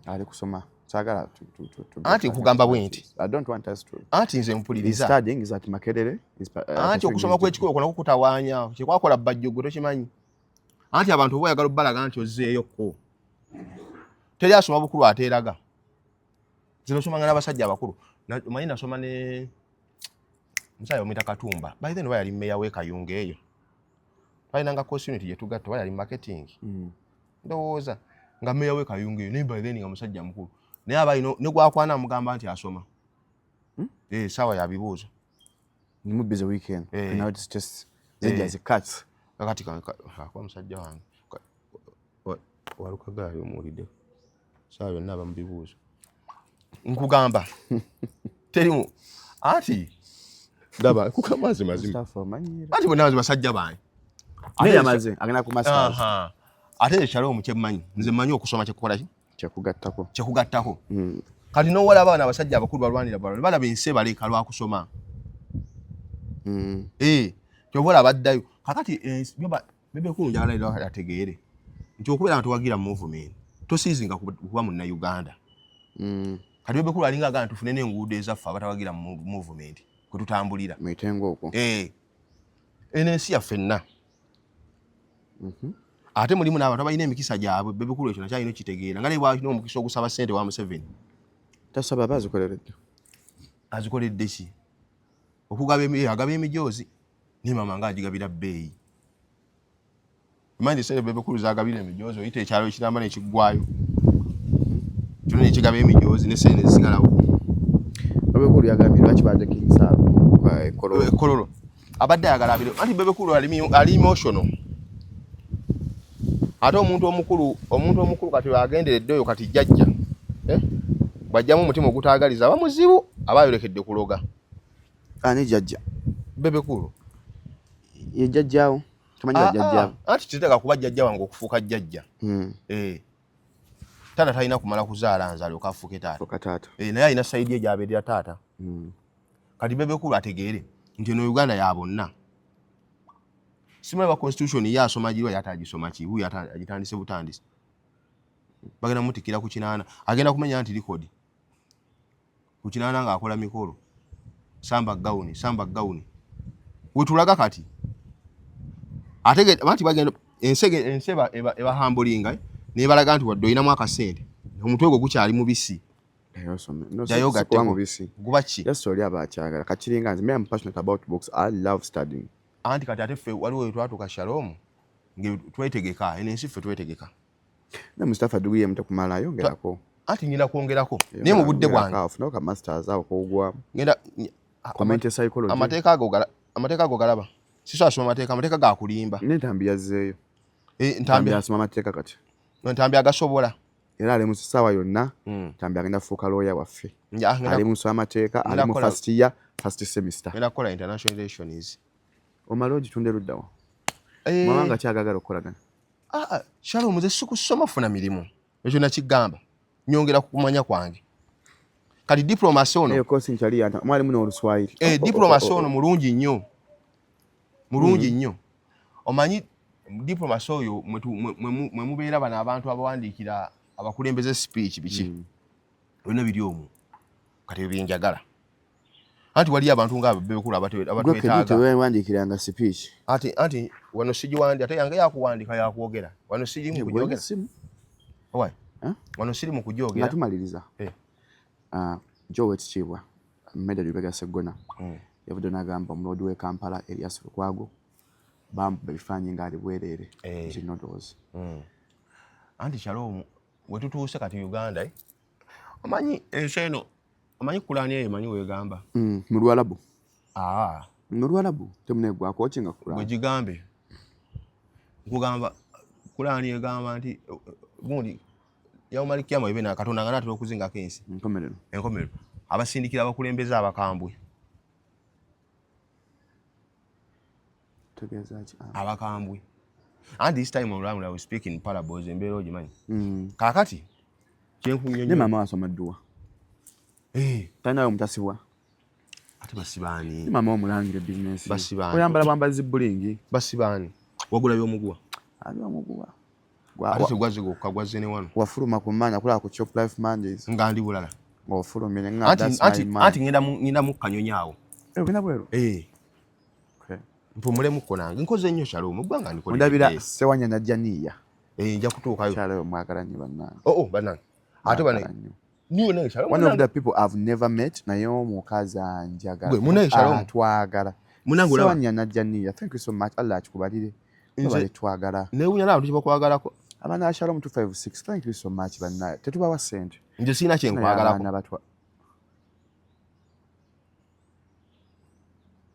Ali kusoma. Sagala Anti kugamba bwenti. I don't want us to. Anti nze mpuliriza. Studying is at Makerere. Anti okusoma kw'ekikolo kono kukutawaanya. Kyekwakola bajjoggo tokimanyi. Anti abantu bo yagala obbalaga nti ozzeeyo ko. Teri asoma bukulu ateeraga. Zino soma nga n'abasajja abakulu. Omanyi nasoma ne musajja omuyita Katumba. By then yali mmeya w'e Kayunga eyo. Balinanga opportunity gye tugatta yali marketing. Ndowooza nga mmeya w'e Kayunga eyo naye by then nga musajja mukulu. Naye abalino ne gwakwana amugamba nti asoma. Sawa ya bibuuzo. Ni mu busy weekend. Now it's just as a cut. Kakati kwa musajja wange. Waluka gaayo muwulidde. Sawa yonna aba mu bibuuzo. Nkugamba. Terimu. Ati. Daba kukamazi mazima. Ati bonna basajja bange. Ate yamaze agenda ku masters. Ate Shalom kyemmanyi. Nze mmanyi okusoma kyekukola ki? Kyekugattako. Kati n'owala abaana abasajja abakulu balwanira balaba ensi baleka lwakusoma. Kyobola abaddayo. Kakati Bebekulu njagala ero ategeere nti okubeera nga towagira movement tosiizinga kuba Munnayuganda. Kati Bebekulu alinga agamba tufune n'enguudo ezaffe abatawagira movement kwe tutambulira. Mwitengo okwo. Eno ensi yaffe ffenna. Ate mulimu n'abantu abalina emikisa gyabwe Bebekulu ekyo nakyalina kitegeera nga ne bw'alina omukisa ogusaba ssente wa Museveni. Tasaba bazikoleredde. azikoledde ki agaba emijoozi ne mama nga agigabira bbeeyi manje sente bebe kulu zagabira emijoozi oyita ekyalo ekiramba nekiggwayo kyona nekigaba emijoozi ne sente zisigalawo bebe kulu yagambye lwaki baje kinsaabo kololo abadde ayagala abire anti bebe kulu ali emotional ate omuntu omukulu kati agenderedde oyo kati jjajja bwajjamu omutima ogutaagaliza aba muzibu aba ayolekedde kuloga ani jjajja bebe kulu ye jjajjaawo tumanyi jjajjaawo anti kiteeka kuba jjajja wange okufuuka jjajja taata talina kumala kuzaala nze alyoka afuuke taata naye alina sayidi ye gy'abeerera taata kati bebe kulu ategeere nti eno Uganda ya bonna simanyi ba constitution ye asoma girwa yatagisoma ki buyo agitandise butandise bagenda mutikira ku kinaana agenda kumenya nti likodi ku kinaana ng'akola mikolo samba gawuni wetulaga kati atege banti bagenda enseba eba hambulinga nebalaga nti wadde oyinamu akasente omutwe gwo gukyali mubisi guba ki kakiringa nze I'm passionate about books. I love studying. Anti kati ate ffe waliwo wetwatuuka Shalom twetegeka ensi ffe twetegeka ne Mustafa duguye mutakumala yongerako anti ngenda kwongerako naye mu budde bwange afunoka masters awo kogwa ngenda comment psychology amateeka ago galaba siso asoma amateeka ga kulimba ne Nsambya zeeyo Nsambya asoma amateeka kati Nsambya agasobola era ali mu sawa yonna Nsambya agenda fuuka lawyer waffe ali mu soma amateeka ali mu first semester ngenda kukola international relations omaloji tunde luddawa mawanga kyagagala okukolagana Shalom nze sikusoma funa mirimu ekyo nakigamba nyongera kumanya kwange kati diplomasi ono kosi nkyali anta mwali muno oluswahili diplomasi ono mulungi nnyo omanyi diplomasi oyo mwe mubeera bano abantu abawandiikira abakulembeze speech biki byonna biri omwo kati byenjagala anti wali abantu nga bebekulu abatwetaaga wewandiikiranga speech anti wano sigiwandi ate yange yakuwandika yakwogera wano siri mu kujogera wano siri mu kujogera natumaliriza jo wekitiibwa Medal Lubega Sseggona yavudde n'agamba omuloodi w'e Kampala Elias Lukwago bamuba ebifaananyi ng'ali bwereere kinodoozi anti Shalom wetutuuse kati Uganda omanyi ensi eno omanyi Kulaani eyo emanyi weegamba mu Luwalabu mu Luwalabu temuneegwako kinga Kulaani bwe gigambe nkugamba Kulaani egamba nti gundi yawumalikiyamu ebe na Katonda nga naatera okuzingako ensi enkomerero abasindikira abakulembeze abakambwe abakambwe and this time around I was speaking parables embeera ogimanyi kaakati kyenkunyonyo ne mama asomaddwa talinayo mutasibwa ate basibaani mama omulangire business basibaani oyambala bambazi bullingi basibaani wagula by'omuguwa ali omuguwa ate tegwaze gokagwaze ne wano wafuluma ku maanya kulaba ku Chop Life Mondays nga ndi bulala ng'ofulumye nga anti ngenda mu kanyonyaawo ogenda bwero mpumulemuko nange nkoze nnyo Shalom gwanga ndiko ndabira Sewanya na Janiya nja kutuukayo kyalo mwagala nnyo bannange bannange ate bane niwe nange Shalom one of the people I've never met naye omukazi anjagala munange Shalom twagala munange Sewanya na Janiya thank you so much Allah akikubalire nze twagala newunya n'abantu kye bakwagalako abana Shalom 256 thank you so much bannange tetubawa ssente nze sirina kye nkwagalako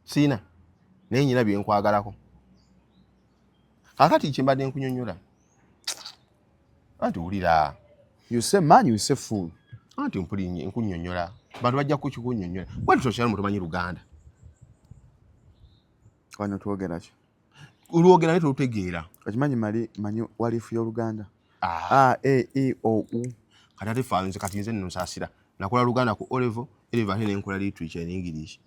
sirina naye nyina bye nkwagalako kakati kyembadde nkunyonyola anti wulira you say man you say fool anti mpulinye nkunyonyola bantu bajja kukikunyonyola wali tosyala mu tumanyi Luganda wano twogera ki olwogera naye tolutegeera okimanyi manyi walifu y'Oluganda kati ate fanze kati nze nno nsaasira nakola Luganda ku Olevo ate nenkola literature in English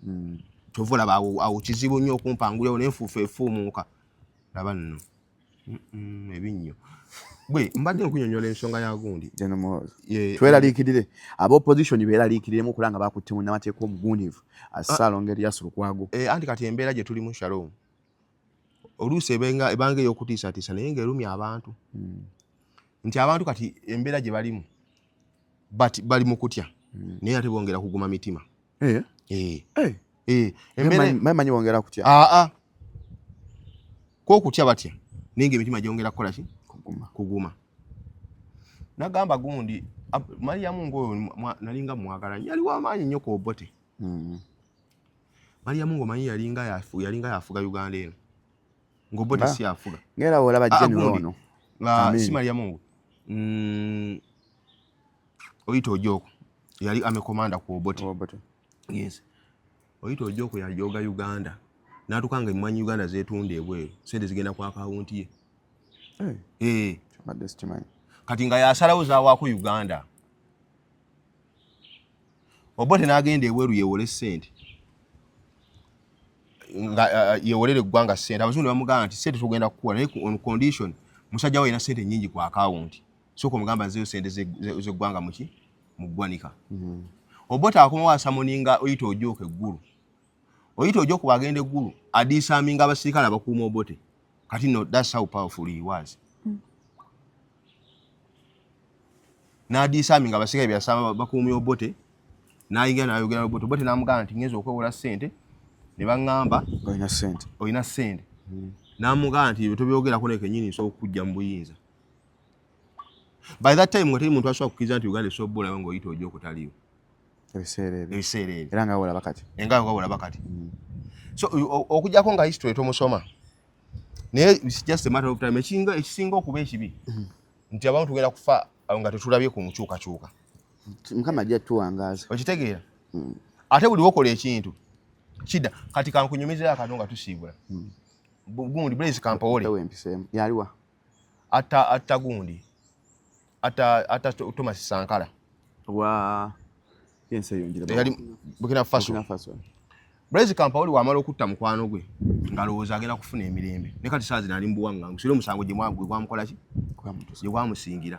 kyova olaba awo kizibu nnyo okumpangulyawo nenfuufa efuumuuka laba nno ebinnyo gwe mbadde nkunyonyola ensonga ya gundi tweraliikirire ab'opposition beeraliikiriremu okulanga bakutte munnamateeka omugundiivu Ssaalongo Erias Lukwago anti kati embeera gye tulimu Shalom oluusi ebanga ey'okutiisatiisa naye ng'erumya abantu nti abantu kati embeera gye balimu bali mu kutya naye ate bongera kuguma mitima Embere manyi wongera kutya. Ko kutya batya. Ninge emitima gyongera kukola ki? Kuguma. Nagamba gundi Mariamu ngo nalinga mwagala yali wa maanyi nnyo ko Obote. Mariamu ngo manyi yalinga yafuga Uganda eno. Ngo Obote si yafuga. Ngera olaba general ono. Si Mariamu ngo. Oyito Ojoko yali amekomanda ku Obote. Yes. Oyito Ojoko yajoga Uganda. Natukanga imwanyi Uganda zetunde ebweru. Sente zigenda kwa akaunti ye. Kati nga yasalawo zaawako Uganda. Obote n'agenda ebweru yewole sente. Nga yewolere eggwanga sente. Abazungu bamugamba nti sente tugenda kukuwa naye on condition musajja we alina sente nnyingi ku akaunti. Soko mugamba nzeyo sente z'eggwanga mu ggwanika. Obote akomawo asamoninga Oyito Ojoko eggulu. Oyito Ojoko bagenda eggulu adisaminga abasirikale abakuuma Obote. Kati no, that's how powerful he was. N'adisaminga abasirikale byasama bakuumye Obote. N'ayingira n'ayogera Obote. Obote n'amugamba nti ngenza okwewola sente. Ne baŋŋamba oyina sente. N'amugamba nti tobyogerako ne kennyini nsobola okujja mu buyinza. By that time ng'ateri muntu asobola kukkiriza nti Uganda esobola obulawo ng'Oyito Ojoko taliiwo. Ebiseera ebyo. Era nga wolaba kati. Nga wolaba kati. So okujjako nga history tomusoma. Naye it's just a matter of time. Ekisinga okuba ekibi. Nti abantu tugenda kufa nga tetulabye ku nkyukakyuka. Mukama ajja tuwangaaza. Okitegeera? Ate buli wokola ekintu kida kati kankunyumiza akato nga tusiibula. Gundi Blaise Compaoré. Yaliwa. Atta gundi. Atta Thomas Sankara. Yense yonjira. Yali Burkina Faso. Blaise Compaoré wamala okutta mukwano gwe ngalowooza agenda kufuna emirembe. Ne kati saazi nali mbuwanga ngusire omusango gye mwagwe gwamukola ki? Gye gwamusingira.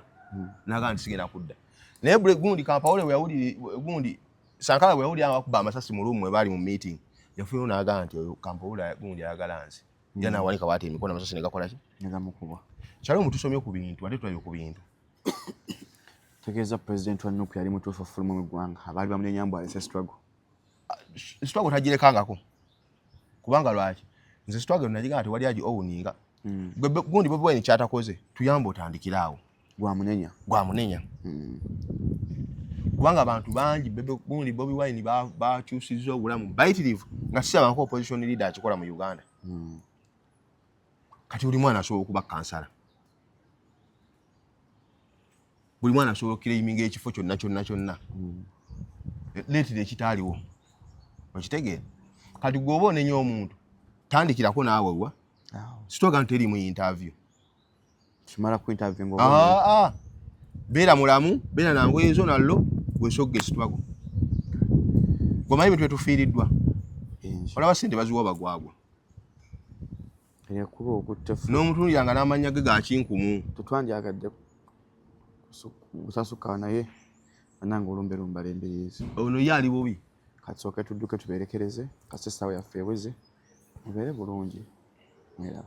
Naga nti sigenda kudda. Naye gundi Compaoré we yawuli gundi Sankara we yawuli abakuba amasasi mu room we bali mu meeting. Yafuyo naga nti oyo Compaoré gundi ayagala nsi. Yana wanika bati emikono amasasi ne gakola ki? Negamukuba. Kyalo mutusomye ku bintu ate twayo ku bintu. Tegeeza president wa Nupe yali mutuufu fulmu mu ggwanga. Abaali bamunye nyambo alese struggle. Struggle tagirekangako. Kubanga lwaki? Nze struggle nagiga nti wali aji owuninga. Gundi Bobi Wine kyatakoze tuyambe otandikiraawo. Gwamunenya. Kubanga abantu bangi gundi Bobi Wine bakyusizza obulamu bayitirivu nga si abantu opposition leader akikola mu Uganda. Kati buli mwana asobola okuba kansala. Buli mwana asobola okukiriminga ekifo kyonna. Leetire ekitaaliwo. Okitegeera? Kati gwoba onenya omuntu tandikirako naawe wa? Sitoga nti eri mu interview. Kimala ku interview ngo. Beera mulamu, beera nangu ezo nallo gwesogge struggle. Gomanyi bintu etufiiriddwa. Olaba sente baziwa bagwagwa. Kuba okutefu. N'omuntu yanga n'amanya ge ga kinkumu. Tutwanjagadde kusasuka naye ananga olumberumba lembirizi. Ono yali bubi. Katsoke tudduke tuberekereze kasesa we yaffe eweze. Mubere bulungi. Mwera.